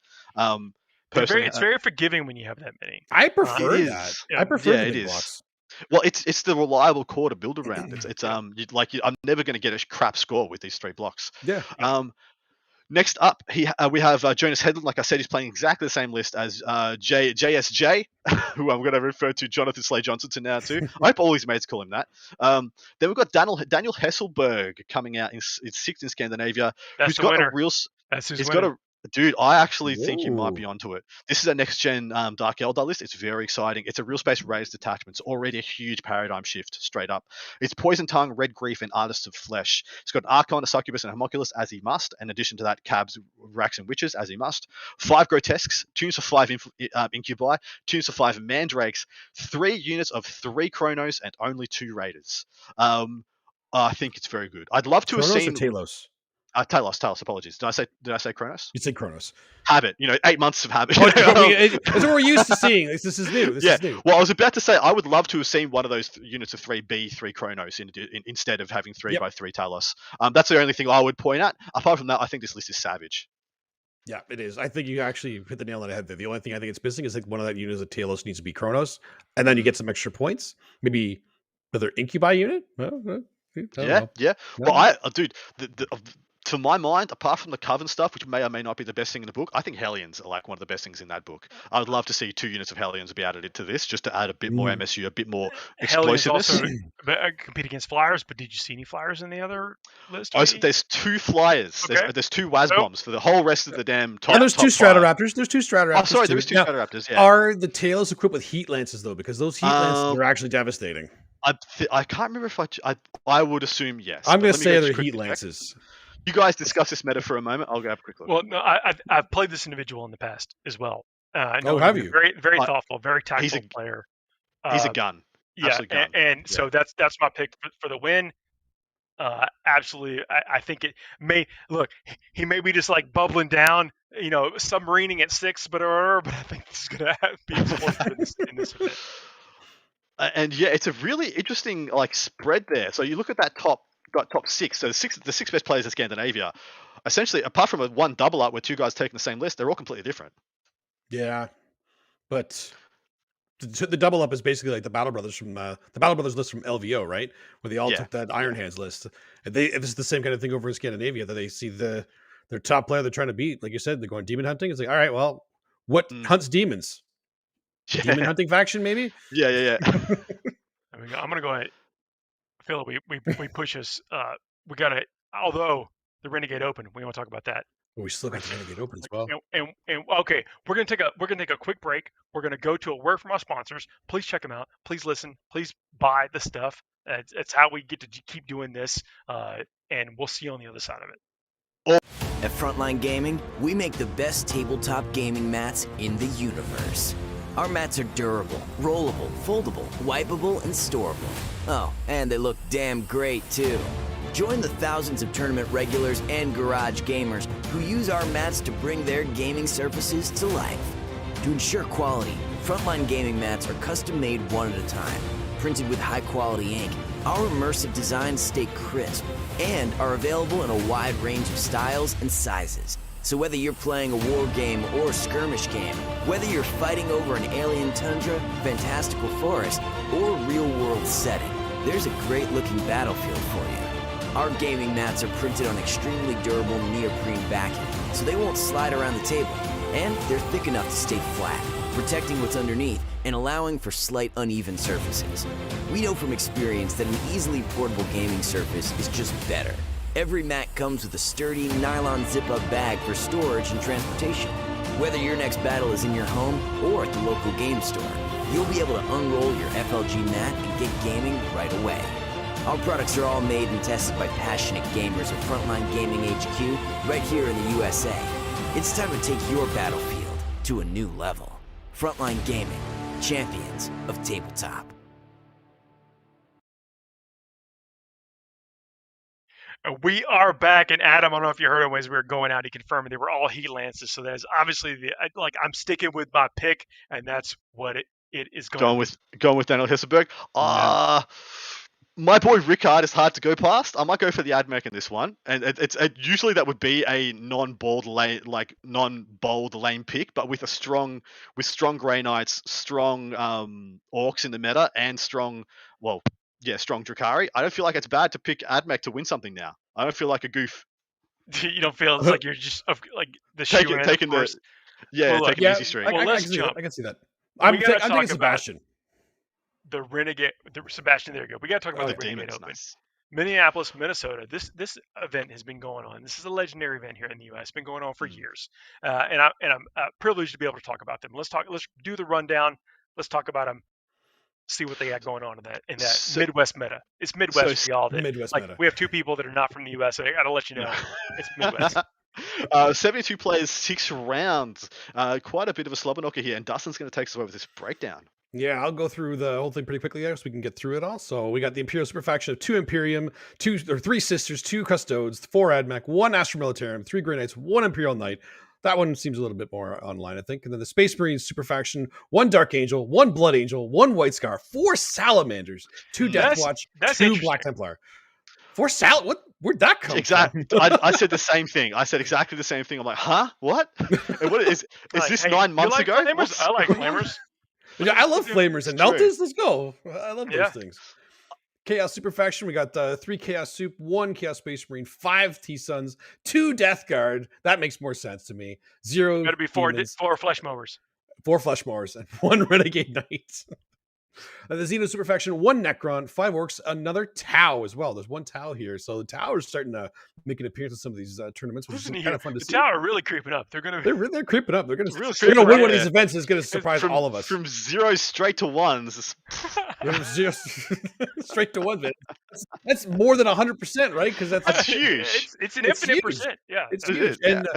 It's very forgiving when you have that many. I prefer that. I prefer the big blocks. Well, it's the reliable core to build around. I'm never going to get a crap score with these 3 blocks. Yeah. Next up, we have Jonas Headland. Like I said, he's playing exactly the same list as JSJ, who I'm going to refer to Jonathan Slay Johnson now too. I hope all his mates call him that. Then we've got Daniel Hesselberg coming out in 6th in Scandinavia. That's the winner. He's got a Dude, I actually think you might be onto it. This is a next-gen Dark Eldar list. It's very exciting. It's a real space raised detachment. It's already a huge paradigm shift, straight up. It's Poison Tongue, Red Grief, and Artists of Flesh. It's got Archon, a Succubus, and a Homunculus, as he must. In addition to that, Cabs, Racks, and Witches, as he must. 5 Grotesques, tunes of 5 Incubi, tunes of 5 Mandrakes, 3 units of 3 Chronos, and only 2 Raiders. I think it's very good. I'd love to Chronos have seen... or Talos? Talos, apologies. Did I say Chronos? You said Chronos. Habit, 8 months of habit. That's what we're used to seeing. This is new. This is new. Well, I was about to say, I would love to have seen one of those units of 3B, 3 Chronos instead of having 3x3 Talos. That's the only thing I would point at. Apart from that, I think this list is savage. Yeah, it is. I think you actually hit the nail on the head there. The only thing I think it's missing is like one of that unit of Talos needs to be Chronos, and then you get some extra points. Maybe another Incubi unit? Yeah. Well, dude, to my mind, apart from the Coven stuff, which may or may not be the best thing in the book, I think Hellions are like one of the best things in that book. I would love to see 2 units of Hellions be added into this, just to add a bit more MSU, a bit more explosiveness. Also compete against Flyers, but did you see any Flyers in the other list? Oh, so there's 2 Flyers. Okay. There's 2 Wasbombs for the whole rest of the damn top. And there's 2 Stratoraptors. There's 2 Stratoraptors. Oh, sorry, there's 2 Stratoraptors. Yeah. Are the Talos equipped with heat lances though? Because those heat lances are actually devastating. I can't remember if I would assume yes. I'm going to say they're heat lances. You guys discuss this meta for a moment. I'll go have a quick look. Well, no, I've played this individual in the past as well. I know have you? Very, very thoughtful, very tactical player. He's a gun. Yeah, and so that's my pick for the win. Absolutely, I think it may look. He may be just like bubbling down, submarining at 6, but I think this is going to be explosive in this event. And yeah, it's a really interesting spread there. So you look at that top 6. So the six best players in Scandinavia, essentially, apart from one double up where 2 guys taking the same list, they're all completely different. Yeah, but the double up is basically like the Battle Brothers from the Battle Brothers list from LVO, right? Where they all took that Iron Hands list. And this is the same kind of thing over in Scandinavia, that they see their top player they're trying to beat. Like you said, they're going demon hunting. It's like, all right, well, what hunts demons? Demon hunting faction, maybe? Yeah. I'm gonna go ahead. Phil, we push us. We gotta. Although the Renegade Open, we want to talk about that. We still got the Renegade Open as well. And okay, we're gonna take a quick break. We're gonna go to a word from our sponsors. Please check them out. Please listen. Please buy the stuff. It's how we get to keep doing this. And we'll see you on the other side of it. At Frontline Gaming, we make the best tabletop gaming mats in the universe. Our mats are durable, rollable, foldable, wipeable, and storable. Oh, and they look damn great too. Join the thousands of tournament regulars and garage gamers who use our mats to bring their gaming surfaces to life. To ensure quality, Frontline Gaming mats are custom made one at a time, printed with high quality ink. Our immersive designs stay crisp and are available in a wide range of styles and sizes. So whether you're playing a war game or a skirmish game, whether you're fighting over an alien tundra, fantastical forest, or real-world setting, there's a great-looking battlefield for you. Our gaming mats are printed on extremely durable neoprene backing, so they won't slide around the table. And they're thick enough to stay flat, protecting what's underneath and allowing for slight uneven surfaces. We know from experience that an easily portable gaming surface is just better. Every mat comes with a sturdy nylon zip-up bag for storage and transportation. Whether your next battle is in your home or at the local game store, you'll be able to unroll your FLG mat and get gaming right away. Our products are all made and tested by passionate gamers at Frontline Gaming HQ right here in the USA. It's time to take your battlefield to a new level. Frontline Gaming, champions of tabletop. We are back, and Adam, I don't know if you heard him as we were going out. He confirmed they were all Heat Lances, so that's obviously I'm sticking with my pick, and that's what it is going with Daniel Hesselberg. My boy Rickard is hard to go past. I might go for the AdMech in this one, and it's usually that would be a non-bold lane pick, but with strong Grey Knights, strong Orcs in the meta, and strong Drukhari. I don't feel like it's bad to pick AdMech to win something now. I don't feel like a goof. You don't feel it's like you're just like the taking the easy streak. I can see that. I'm thinking Sebastian. The Renegade, Sebastian. There you go. We got to talk about the Renegade Open. Nice. Minneapolis, Minnesota. This event has been going on. This is a legendary event here in the U.S. It's been going on for years, and I'm privileged to be able to talk about them. Let's do the rundown. Let's talk about them. See what they got going on in that Midwest meta. It's Midwest for y'all. Midwest meta. We have two people that are not from the U.S. So I got to let you know it's Midwest. 72 players, 6 rounds. Quite a bit of a slobber knocker here, and Dustin's going to take us away with this breakdown. Yeah, I'll go through the whole thing pretty quickly there so we can get through it all. So we got the Imperial Super Faction of 2 Imperium, 3 Sisters, 2 Custodes, 4 AdMech, 1 Astra Militarum, 3 Grey Knights, 1 Imperial Knight. That one seems a little bit more online, I think. And then the Space Marines Super Faction, 1 Dark Angel, 1 Blood Angel, 1 White Scar, 4 Salamanders, 2 Death Watch, 2 Black Templar. 4 where'd that come from? Exactly. I said the same thing. I said exactly the same thing. I'm like, huh? What? And what is this 9 months ago? I like Flamers. Yeah, I love Flamers and Meltas. Let's go. I love those things. Chaos Super Faction. We got 3 Chaos Soup, 1 Chaos Space Marine, 5 T-Suns, 2 Death Guard. That makes more sense to me. 0. Got to be 4 Flesh Mowers. 4 Flesh Mowers and 1 Renegade Knight. The Xeno Super Faction, 1 Necron, 5 Orcs, another Tau as well. There's 1 Tau here. So the Tau are starting to make an appearance in some of these tournaments, which is kind of fun to see. The Tau are really creeping up. They're creeping up. They're going to win one of these events. Is going to surprise all of us. From 0 straight to 1s. Straight to 1. That's more than 100%, right? Because that's huge. It's an infinite percent. Yeah, it's huge. And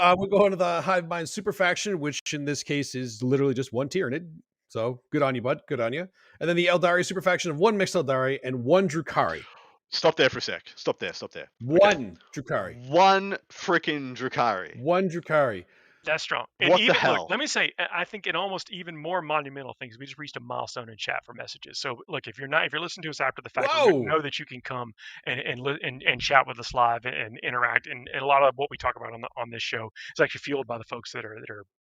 we'll go into the Hive Mind Super Faction, which in this case is literally just 1 Tyranid. So good on you, bud. Good on you. And then the Eldari Super Faction of 1 Mixed Eldari and 1 Drukhari. Stop there for a sec. Stop there. 1 Drukhari. 1 freaking Drukhari. 1 Drukhari. That's strong. And what the hell? Look, let me say, I think in almost even more monumental things, we just reached a milestone in chat for messages. So look, if you're listening to us after the fact, you know that you can come and chat with us live and interact. And a lot of what we talk about on this show is actually fueled by the folks that are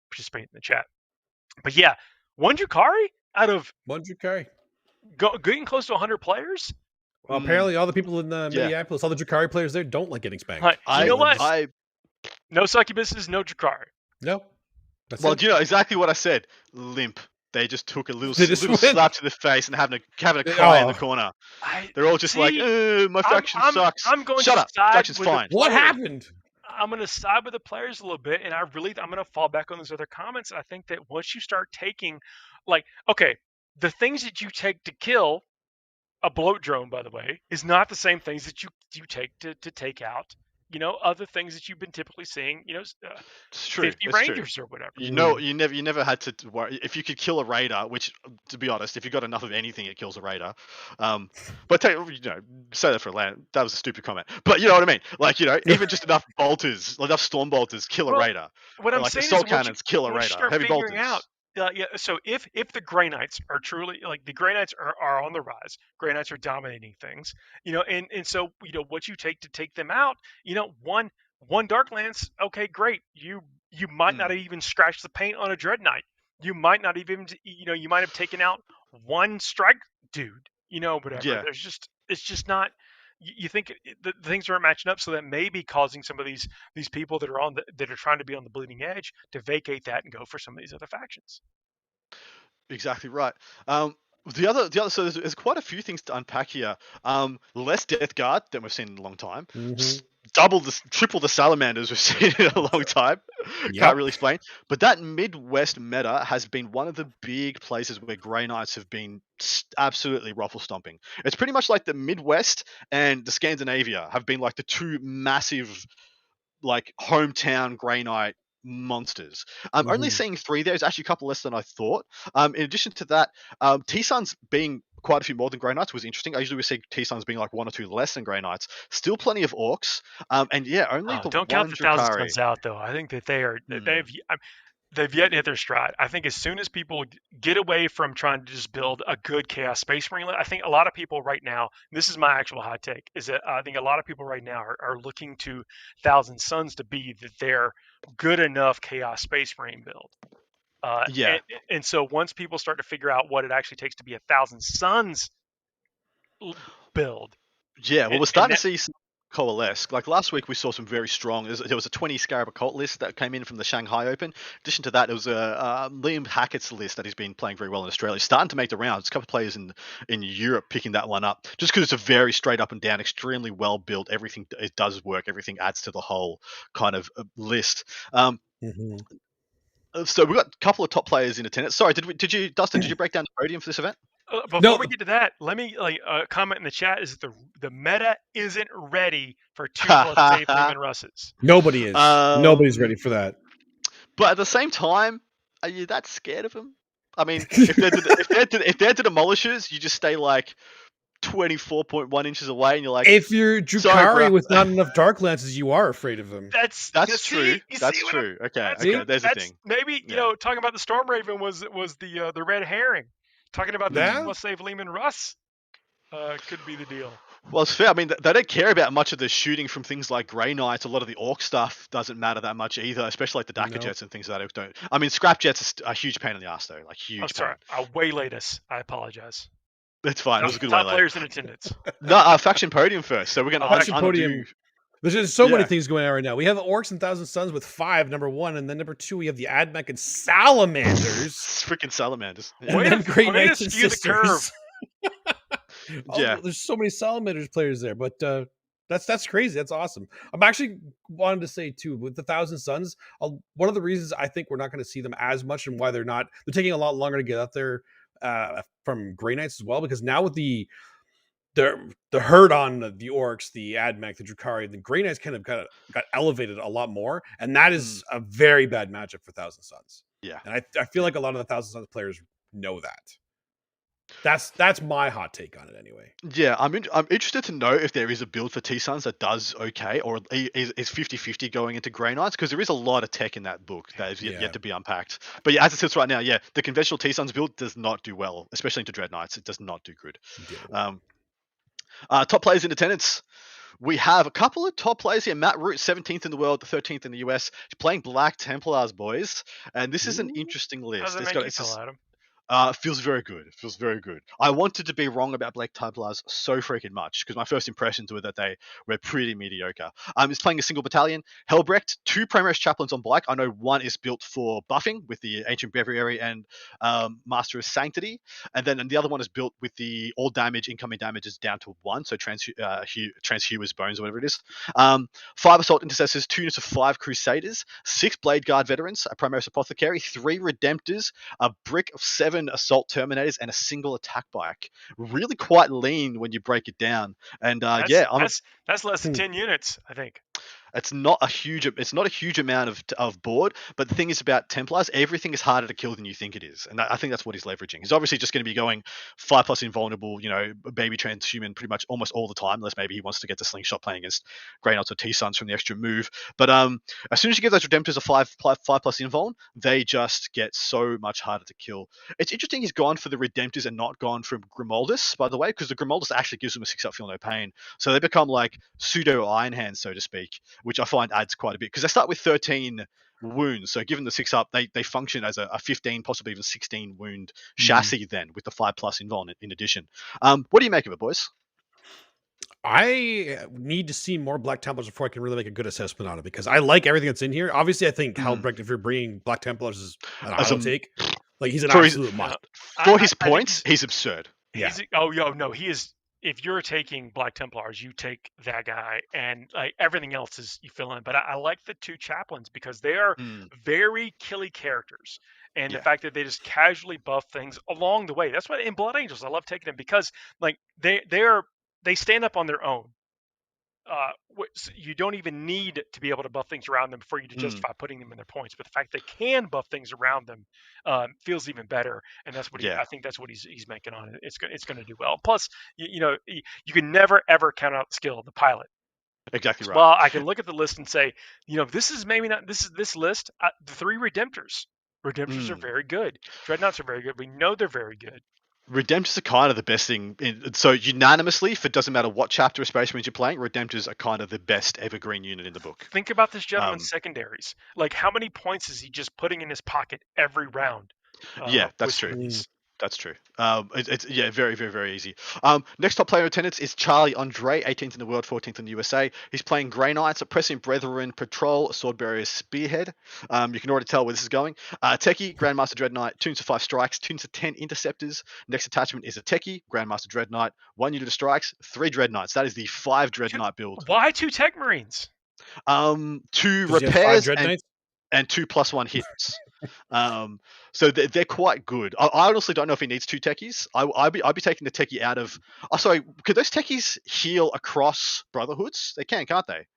participating in the chat. But yeah. 1 Drukhari out of 1 Drukhari, getting close to 100 players. Well, apparently, all the people in Minneapolis, all the Drukhari players there, don't like getting spanked. You know what? No succubuses, no Drukhari. No. Do you know exactly what I said? Limp. They just took a little They just went. slap to the face and having a cry in the corner. They're all just like, my faction sucks. I'm going Shut to up. side Faction's with fine. What happened? I'm going to side with the players a little bit, and I'm going to fall back on those other comments. I think that once you start taking, like, okay, the things that you take to kill a bloat drone, by the way, is not the same things that you take to take out, other things that you've been typically seeing, It's true. 50 it's Rangers true. or whatever. You never had to worry if you could kill a raider. Which, to be honest, if you got enough of anything, it kills a raider. But say that for a land. That was a stupid comment. But you know what I mean. Like even just enough bolters, enough storm bolters, kill a raider. What I'm like saying assault is, cannons kill a raider. Heavy bolters. So if the Grey Knights are truly like the Grey Knights are on the rise, Grey Knights are dominating things, and so what you take to take them out, one Darklands, okay, great, you might not have even scratched the paint on a Dread Knight, you might not even you might have taken out one strike dude, whatever. Yeah. It's just not. You think the things aren't matching up, so that may be causing some of these people that are trying to be on the bleeding edge to vacate that and go for some of these other factions. Exactly right. The other. So there's quite a few things to unpack here. Less Death Guard than we've seen in a long time. Triple the Salamanders we've seen in a long time. Can't really explain. But that Midwest meta has been one of the big places where Grey Knights have been absolutely ruffle stomping. It's pretty much like the Midwest and the Scandinavia have been like the two massive, like hometown Grey Knight monsters. Only seeing 3 there is actually a couple less than I thought. In addition to that, T-Suns being quite a few more than Grey Knights was interesting. I usually would see T-Suns being like 1 or 2 less than Grey Knights. Still plenty of Orcs. And yeah, only the don't count the Thousand Suns out though. I think that they've yet to hit their stride. I think as soon as people get away from trying to just build a good Chaos Space Marine, I think a lot of people right now, this is my actual hot take, is that I think a lot of people right now are looking to Thousand Suns to be their good enough Chaos Space Marine build. And so once people start to figure out what it actually takes to be a Thousand Suns build. Yeah, well, we're starting to see some coalesce. Like last week, we saw some very strong. There was a 20 Scarab Occult list that came in from the Shanghai Open. In addition to that, there was a Liam Hackett's list that he's been playing very well in Australia, starting to make the rounds. A couple of players in Europe picking that one up, just because it's a very straight up and down, extremely well built. Everything it does work. Everything adds to the whole kind of list. So we've got a couple of top players in attendance. Sorry, did you, Dustin? Did you break down the podium for this event? Before we get to that, let me comment in the chat is that the meta isn't ready for 2+ safe Lehman Russes. Nobody is. Nobody's ready for that. But at the same time, are you that scared of them? I mean, if they're to demolishers, you just stay like 24.1 inches away, and you're like, if you're Drukhari with not enough Dark Lances, you are afraid of them. That's true. That's true. Okay, there's a thing. Maybe talking about the Storm Raven was the red herring. Talking about the must save Lehman Russ could be the deal. Well, it's fair. I mean, they don't care about much of the shooting from things like Grey Knights. A lot of the Orc stuff doesn't matter that much either, especially like the Dakar Jets and things like that. Don't. I mean, Scrap Jets are a huge pain in the ass, though. Like huge. I'm sorry. I waylaid us. I apologize. It's fine. It was a good top players in attendance. No, faction podium first. So we're going to faction podium. There's just so many things going on right now. We have Orcs and Thousand Suns with 5, number 1, and then number 2 we have the Admech and Salamanders. Freaking Salamanders. And then Great Knights and Sisters. Yeah, there's so many Salamanders players there, but that's crazy. That's awesome. I'm actually wanted to say too with the Thousand Suns. One of the reasons I think we're not going to see them as much and why they're taking a lot longer to get out there from Grey Knights as well, because now with the herd on the Orcs, the Admech, the Drukhari, the Grey Knights kind of got elevated a lot more, and that is a very bad matchup for Thousand Suns. Yeah, and I feel like a lot of the Thousand Suns players know that. That's my hot take on it anyway. Yeah, I'm interested to know if there is a build for T-Suns that does okay, or is 50-50 going into Grey Knights, because there is a lot of tech in that book that is yet to be unpacked. But yeah, as it sits right now, the conventional T-Suns build does not do well, especially into Dread Knights. It does not do good. Top players in attendance. We have a couple of top players here. Matt Root, 17th in the world, the 13th in the US, playing Black Templars, boys. And this is an interesting list. How does it make you feel, Adam? Feels very good. It feels very good. I wanted to be wrong about Black Templars so freaking much because my first impressions were that they were pretty mediocre. It's playing a single battalion. Helbrecht, 2 Primaris Chaplains on bike. I know one is built for buffing with the Ancient Breviary and Master of Sanctity, and then the other one is built with the all damage, incoming damage is down to 1, so Transhumer's Bones or whatever it is. 5 Assault Intercessors, 2 units of 5 Crusaders, 6 Blade Guard Veterans, a Primaris Apothecary, 3 Redemptors, a brick of 7 Assault Terminators, and a single attack bike. Really quite lean when you break it down. And that's less than 10 units, I think. It's not a huge amount of board, but the thing is about Templars, everything is harder to kill than you think it is, and I think that's what he's leveraging. He's obviously just going to be going 5+ invulnerable, baby transhuman pretty much almost all the time, unless maybe he wants to get to slingshot playing against Grey Knights or T-Suns from the extra move. But as soon as you give those Redemptors a 5+ invuln, they just get so much harder to kill. It's interesting he's gone for the Redemptors and not gone from Grimoldus, by the way, because the Grimoldus actually gives them a 6-up feel no pain, so they become like pseudo Iron Hands, so to speak, which I find adds quite a bit because they start with 13 wounds. So given the 6-up, they function as a 15, possibly even 16 wound chassis then with the 5+ invuln in addition. What do you make of it, boys? I need to see more Black Templars before I can really make a good assessment on it because I like everything that's in here. Obviously, I think Helbrecht, if you're bringing Black Templars, is an auto take. Like he's an absolute must. For his points, he's absurd. He is. If you're taking Black Templars, you take that guy, and like everything else is you fill in. But I like the 2 chaplains because they are very killy characters, and the fact that they just casually buff things along the way. That's why in Blood Angels I love taking them because like they stand up on their own. You don't even need to be able to buff things around them for you to justify putting them in their points. But the fact they can buff things around them feels even better, and that's what I think that's what he's making on it. It's going to do well. Plus, you can never ever count out the skill of the pilot. Exactly right. Well, I can look at the list and say, this is maybe not this list. The 3 Redemptors. Redemptors are very good. Dreadnoughts are very good. We know they're very good. Redemptors are kind of the best thing. So unanimously, if it doesn't matter what chapter of Space Marines you're playing, Redemptors are kind of the best evergreen unit in the book. Think about this gentleman's secondaries. Like, how many points is he just putting in his pocket every round? That's true. That's true. It's very, very, very easy. Next top player in attendance is Charlie Andre, 18th in the world, 14th in the USA. He's playing Grey Knights, Oppressing Brethren, Patrol, Swordbearer, Spearhead. You can already tell where this is going. Techie, Grandmaster Dread Knight, 2 units of 5 strikes, 2 units of 10 interceptors. Next attachment is a Techie, Grandmaster Dread Knight, 1 unit of strikes, 3 Dread Knights. That is the 5 Dread Knight build. Why 2 Tech Marines? 2 repairs and 2 +1 hits. So they're quite good. I honestly don't know if he needs 2 techies. I'd be taking the techie out of. Oh, sorry. Could those techies heal across Brotherhoods? They can, can't they?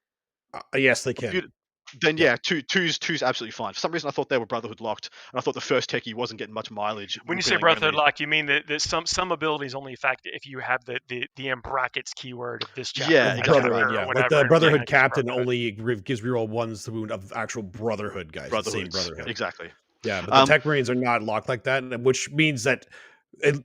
Yes, they can. Then two's absolutely fine. For some reason, I thought they were Brotherhood locked, and I thought the first techie wasn't getting much mileage. When you say Brotherhood locked, you mean that some abilities only affect if you have the in brackets keyword of this chapter. Yeah, exactly. Like the Brotherhood captain only gives reroll 1s to wound of actual Brotherhood guys. Brotherhood, exactly. Yeah, but the Tech Marines are not locked like that, which means that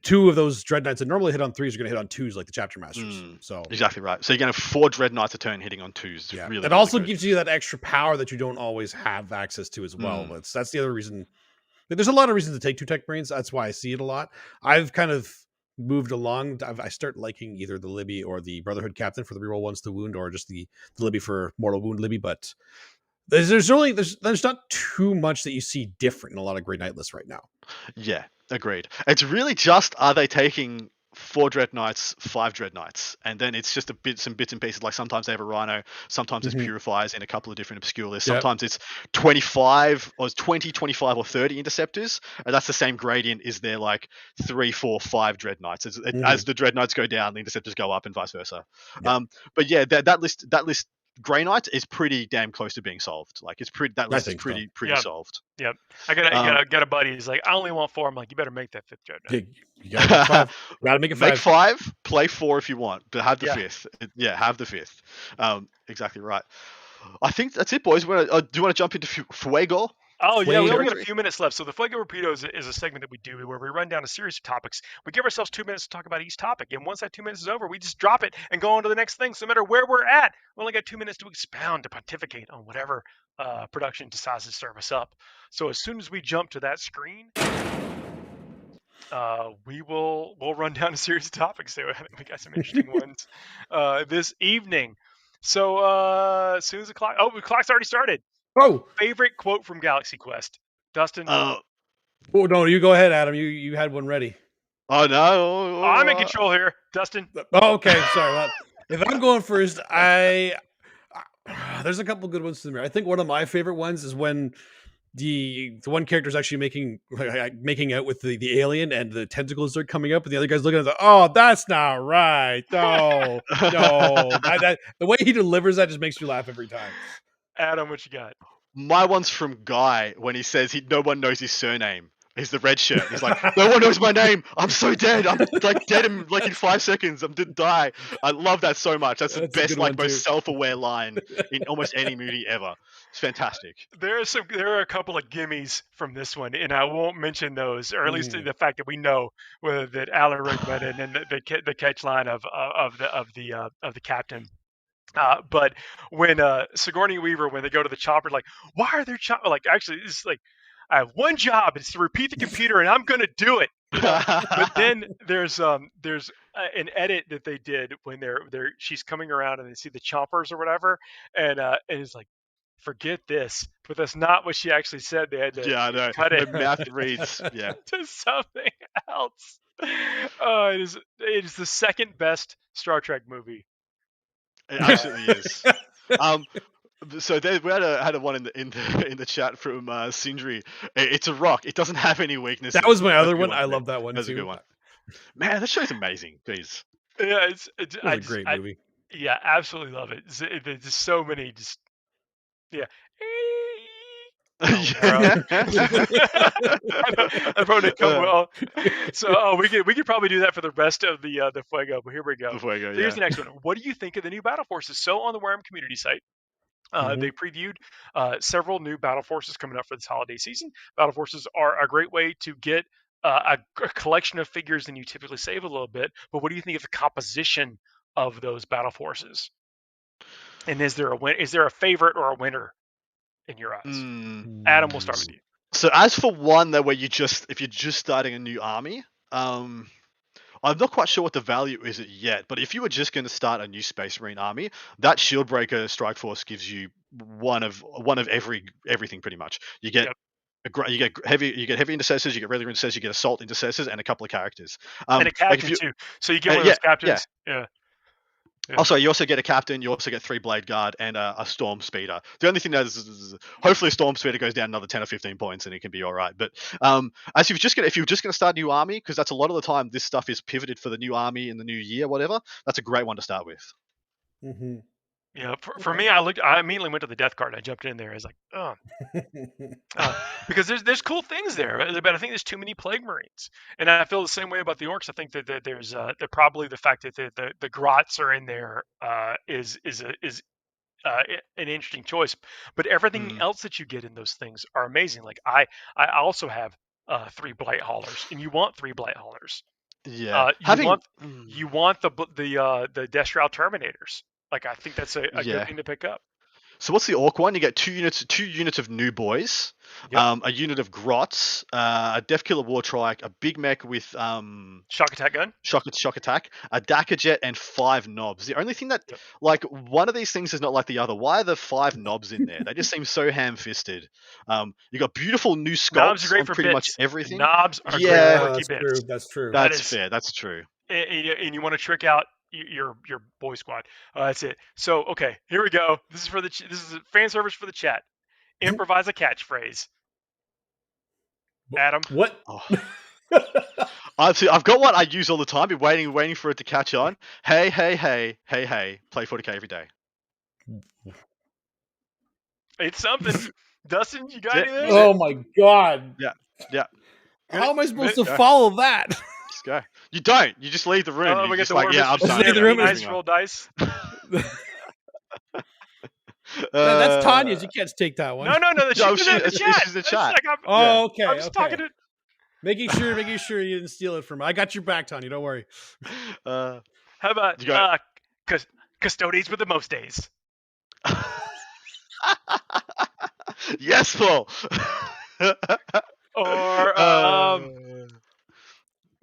2 of those Dread Knights that normally hit on 3s are going to hit on 2s like the Chapter Masters. So exactly right. So you're going to have 4 Dread Knights a turn hitting on 2s. Yeah, really, it also gives you that extra power that you don't always have access to as well. That's the other reason. There's a lot of reasons to take 2 Tech Marines. That's why I see it a lot. I've kind of moved along. I start liking either the Libby or the Brotherhood Captain for the reroll 1s to wound, or just the Libby for mortal wound Libby, but. There's not too much that you see different in a lot of Grey Knight lists right now. Yeah, agreed. It's really just, are they taking 4 Dread Knights, 5 Dread Knights, and then it's just some bits and pieces. Like sometimes they have a Rhino, sometimes it's Purifiers in a couple of different obscure lists. Sometimes it's 25 or 20, 25 or 30 Interceptors, and that's the same gradient. Is there like 3, 4, 5 Dread Knights? As the Dread Knights go down, the Interceptors go up, and vice versa. Yeah. But yeah, that list. Grey Knight is pretty damn close to being solved. Like it's pretty. That list is pretty solved. Yep. I got a buddy. He's like, I only want 4. I'm like, you better make that 5th Dread Knight. You gotta make 5. You gotta make it 5. Make 5. Play 4 if you want, but have the 5th. Yeah, have the 5th. Exactly right. I think that's it, boys. Do you want to jump into Fuego? Oh, yeah, we only got a few minutes left. So the Fuego Rapido is a segment that we do where we run down a series of topics. We give ourselves 2 minutes to talk about each topic. And once that 2 minutes is over, we just drop it and go on to the next thing. So no matter where we're at, we only got 2 minutes to expound, to pontificate on whatever production decides to serve us up. So as soon as we jump to that screen, we'll run down a series of topics there. I think we got some interesting ones this evening. So as soon as the clock's already started. Oh, favorite quote from Galaxy Quest, Dustin. Oh no, you go ahead, Adam. You had one ready. Oh no, I'm in control here, Dustin. Oh, okay. Sorry. Well, if I'm going first, there's a couple good ones to me. I think one of my favorite ones is when the one character is actually making out with the alien and the tentacles are coming up and the other guy's looking at oh, that's not right. No. The way he delivers that just makes me laugh every time. Adam, what you got? My one's from Guy when he says no one knows his surname. He's the red shirt. He's like, no one knows my name. I'm so dead. I'm like dead in 5 seconds. I'm gonna die. I love that so much. That's the best, most self-aware line in almost any movie ever. It's fantastic. There are a couple of gimmies from this one, and I won't mention those, or at least the fact that we know that Alan Rickman and then the catch line of the captain. But when Sigourney Weaver, when they go to the chopper, like, why are there chopper? Like, actually, it's like, I have one job, it's to repeat the computer, and I'm gonna do it. But then there's an edit that they did when she's coming around and they see the choppers or whatever, and it's like, forget this, but that's not what she actually said. They had to cut it. The math reads to something else. It is the second best Star Trek movie. It absolutely is. So we had a one in the chat from Sindri. It's a rock. It doesn't have any weaknesses. That was my other one. I love that one too. That's a good one. Man, that show's amazing. Please. Yeah, it's a great movie. Yeah, absolutely love it. There's just so many. I probably come well. So we could probably do that for the rest of the Fuego. But here we go. The Fuego, Here's the next one. What do you think of the new battle forces? So on the Warhammer community site, they previewed several new battle forces coming up for this holiday season. Battle forces are a great way to get a collection of figures, and you typically save a little bit. But what do you think of the composition of those battle forces? And is there a favorite or a winner in your eyes? Adam, we'll start with you. So as for one that if you're just starting a new army, I'm not quite sure what the value is yet, but if you were just going to start a new Space Marine army, that Shieldbreaker Strike Force gives you one of everything pretty much. You get heavy intercessors, you get regular intercessors, you get assault intercessors, and a couple of characters. And a captain too. So you get one of those captains. Yeah. Also, you also get a captain. You also get 3 Blade Guard and a Storm Speeder. The only thing that is hopefully a Storm Speeder goes down another 10 or 15 points and it can be all right. But if you're just going to start a new army, because that's a lot of the time this stuff is pivoted for the new army in the new year, whatever. That's a great one to start with. Mm-hmm. Yeah, for me, I immediately went to the death card. I jumped in there. I was like, because there's cool things there, but I think there's too many Plague Marines, and I feel the same way about the Orcs. I think that there's probably the fact that the Grots are in there is an interesting choice, but everything else that you get in those things are amazing. Like I also have 3 Blight Haulers, and you want 3 Blight Haulers. Yeah, you want the Destral Terminators. Like, I think that's a good thing to pick up. So what's the Orc one? You get 2 units of New Boys, a unit of Grots, a Death Killer War Trike, a big mech with shock attack gun, shock attack, a Dakka Jet, and 5 knobs. The only thing that like one of these things is not like the other. Why are the 5 knobs in there? They just seem so ham-fisted. You got beautiful new sculpts on pretty much everything. Knobs are great. That's true. That's fair. That's true. And you want to trick out your boy squad. That's it. So okay, here we go. This is a fan service for the chat. Improvise a catchphrase. Adam, what? I've got one I use all the time. Been waiting for it to catch on. Hey, play 40k every day. It's something. Dustin, you got anything? Oh my god. Yeah. How am I supposed to follow that? Just go. You don't. You just leave the room. You're just like, I'm done. Leave the room. Nice roll dice. That's Tanya's. You can't take that one. No. She's the chat. Okay. I'm just talking to. Making sure you didn't steal it from me. I got your back, Tanya. Don't worry. How about custodians with the most days? Yes, Paul. Or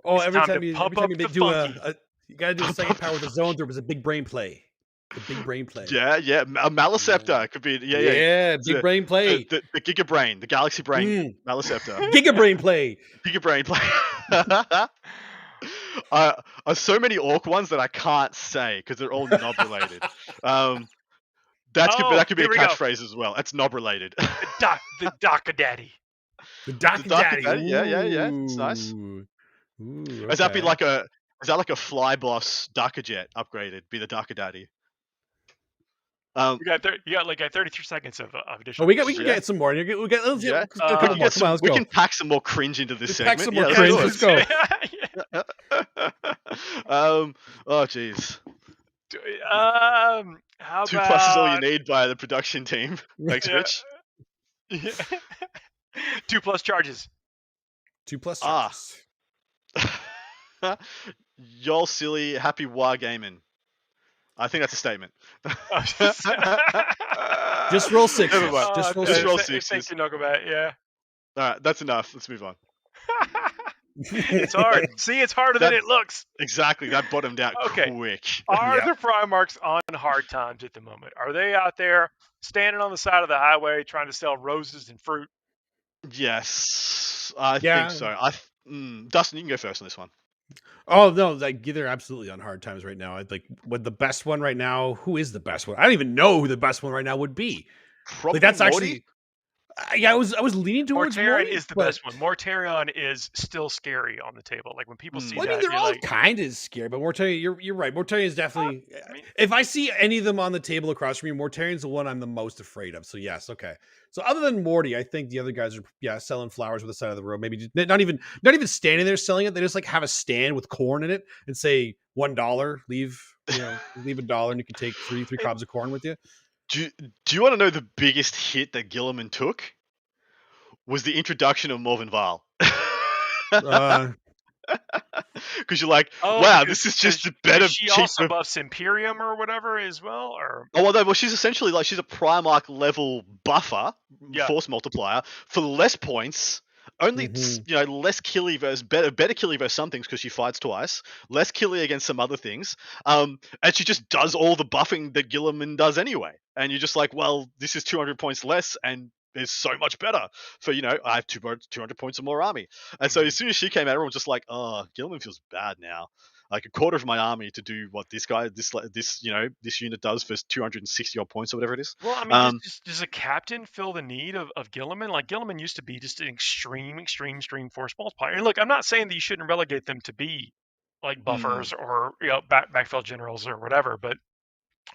Oh, It's every time time to you pump every time up you the do funky. you gotta do a second power with the zones. There was a big brain play. The big brain play. Yeah, a Maliceptor could be. Yeah. Big brain play. The Giga Brain, the Galaxy Brain, Maliceptor. Giga brain play. Giga Brain play. So many orc ones that I can't say because they're all knob related. That could be a catchphrase as well. That's knob related. The Daka Daddy. The Daka Daddy. Yeah. It's nice. Ooh, Does that be okay. like a fly boss Daka Jet upgraded? Be the Daka Daddy. You got like 33 seconds of additional. Oh, we can get some more. We can We can pack some more cringe into this segment. Pack some more cringe. Let's go. Oh jeez. How 2 plus is all you need by the production team. Thanks, Mitch. 2 plus charges. 2 plus charges. Y'all silly, happy war gaming. I think that's a statement. Just roll 6. Just roll 6. Thank you, Nogobat. Yeah. All right, that's enough. Let's move on. It's hard. See, it's harder than it looks. Exactly. That bottomed out quick. Are the Primarchs on hard times at the moment? Are they out there standing on the side of the highway trying to sell roses and fruit? Yes, I think so. Dustin, you can go first on this one. Oh no, like they're absolutely on hard times right now. Like, what the best one right now? Who is the best one? I don't even know who the best one right now would be. Probably that's Morty? Actually. I was leaning towards Mortarion is the best one. Mortarion is still scary on the table. Like when people see that, they're all kind of scary. But Mortarion, you're right. Mortarion is definitely. If I see any of them on the table across from me, Mortarion's the one I'm the most afraid of. So yes, okay. So other than Morty, I think the other guys are selling flowers with the side of the road. Maybe just, not even standing there selling it. They just like have a stand with corn in it and say $1. Leave $1 and you can take three cobs of corn with you. Do you want to know the biggest hit that Gilliman took? Was the introduction of Morven Val. Because you're like, wow, this is just a better. She also buffs Imperium or whatever as well, or she's essentially like she's a Primarch level buffer, force multiplier for less points. Only less killy versus better killy versus some things because she fights twice, less killy against some other things, and she just does all the buffing that Gilliman does anyway. And you're just like, well, this is 200 points less, and it's so much better for I have 200 points of more army. And so as soon as she came out, everyone was just like, oh, Gilliman feels bad now. Like a quarter of my army to do what this unit does for 260 odd points or whatever it is. Well, I mean, does a captain fill the need of Gilliman? Like Gilliman used to be just an extreme force multiplier. And look, I'm not saying that you shouldn't relegate them to be like buffers or backfill generals or whatever, but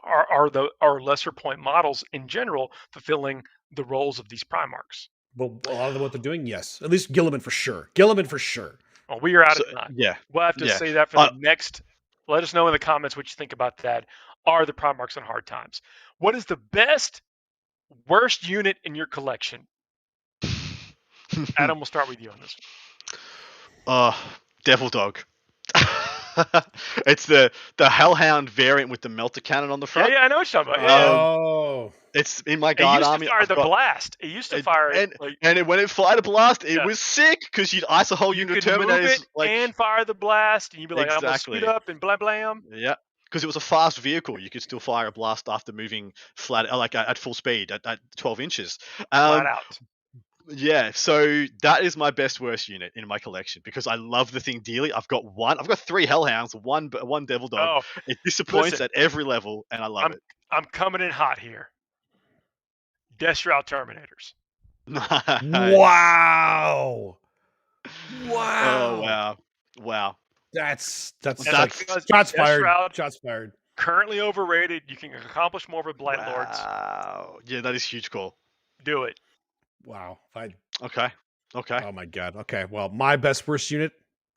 are lesser point models in general fulfilling the roles of these Primarchs? Well, a lot of them, what they're doing, yes. At least Gilliman for sure. Well, we are out of time. Yeah. We'll have to say that for the next. Let us know in the comments what you think about that. Are the Primarchs on hard times? What is the worst unit in your collection? Adam, we'll start with you on this one. Devil Dog. It's the Hellhound variant with the melter cannon on the front. Yeah, I know what you're talking about. It's in my guard army. It used to fire the blast. It used to fire and when it fired a blast, it was sick because you'd ice a whole unit of Terminators and fire the blast, and you'd be like, I'm gonna speed up and blah blam. Yeah, because it was a fast vehicle. You could still fire a blast after moving flat, like at full speed at 12 inches. Flat out. Yeah, so that is my worst unit in my collection because I love the thing dearly. I've got 3 Hellhounds, one Devil Dog. It disappoints at every level, and I love it. I'm coming in hot here. Destral Terminators. Nice. Wow. Oh wow. That's shots fired. Shots fired. Currently overrated. You can accomplish more with Blight Lords. Wow. Yeah, that is huge call. Do it. Wow. Okay. Oh my god. Okay. Well, my worst unit,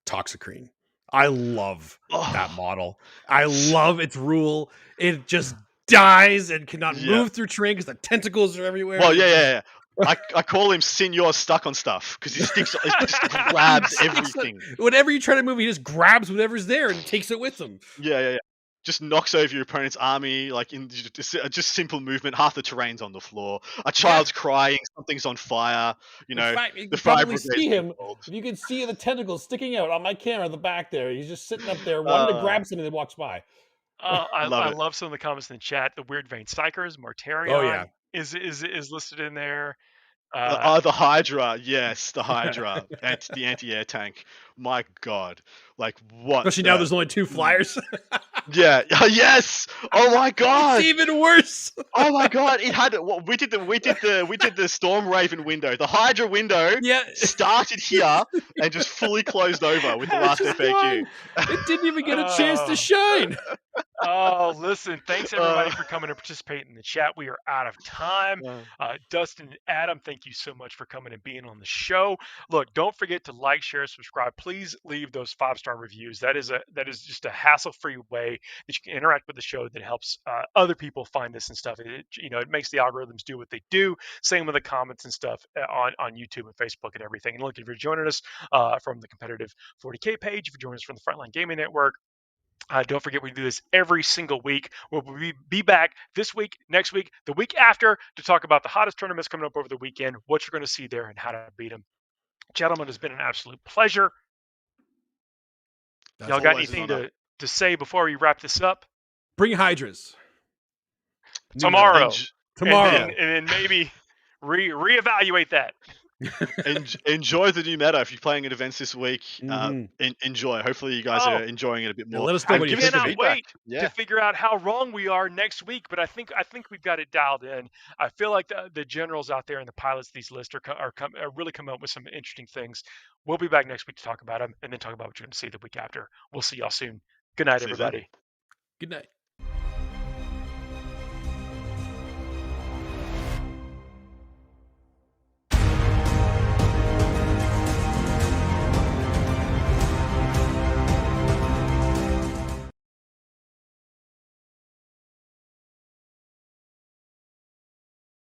Toxicrene. I love that model. I love its rule. It just dies and cannot move through terrain because the tentacles are everywhere. Well, yeah. I call him Senor Stuck on Stuff because he just grabs everything. Whenever you try to move, he just grabs whatever's there and takes it with him. Yeah. Just knocks over your opponent's army, like in just simple movement. Half the terrain's on the floor. A child's crying. something's on fire. You know, In fact, you the can fire probably brigade's see him. involved. If you can see the tentacles sticking out on my camera at the back there, he's just sitting up there wanting to grab something that walks by. I love some of the comments in the chat. The Weird Vein Psychers, Mortarion Oh, yeah. is listed in there. The Hydra, yes, the Hydra, the anti-air tank. My God, like what? Especially now, there's only 2 flyers. Yeah. Yes. Oh my God. It's even worse. Oh my God. It had. Well, we did the Storm Raven window. The Hydra window. Yeah. Started here and just fully closed over with the last FAQ. It didn't even get a chance to shine. Oh, listen, thanks everybody for coming and participating in the chat. We are out of time. Dustin and Adam, thank you so much for coming and being on the show. Look, don't forget to like, share, subscribe. Please leave those 5-star reviews. That is just a hassle-free way that you can interact with the show that helps other people find this and stuff. It makes the algorithms do what they do. Same with the comments and stuff on YouTube and Facebook and everything. And look, if you're joining us from the Competitive 40K page, if you're joining us from the Frontline Gaming Network, don't forget, we do this every single week. We'll be back this week, next week, the week after to talk about the hottest tournaments coming up over the weekend, what you're going to see there, and how to beat them. Gentlemen, it's been an absolute pleasure. Y'all got anything to say before we wrap this up? Bring Hydras. Tomorrow. And then maybe reevaluate that. Enjoy the new meta. If you're playing at events this week, enjoy. Hopefully you guys are enjoying it a bit more. Let us know what you think. Cannot wait to figure out how wrong we are next week, but I think we've got it dialed in. I feel like the generals out there and the pilots of these lists are really coming up with some interesting things. We'll be back next week to talk about them, and then talk about what you're going to see the week after. We'll see y'all soon. Good night, everybody. Good night.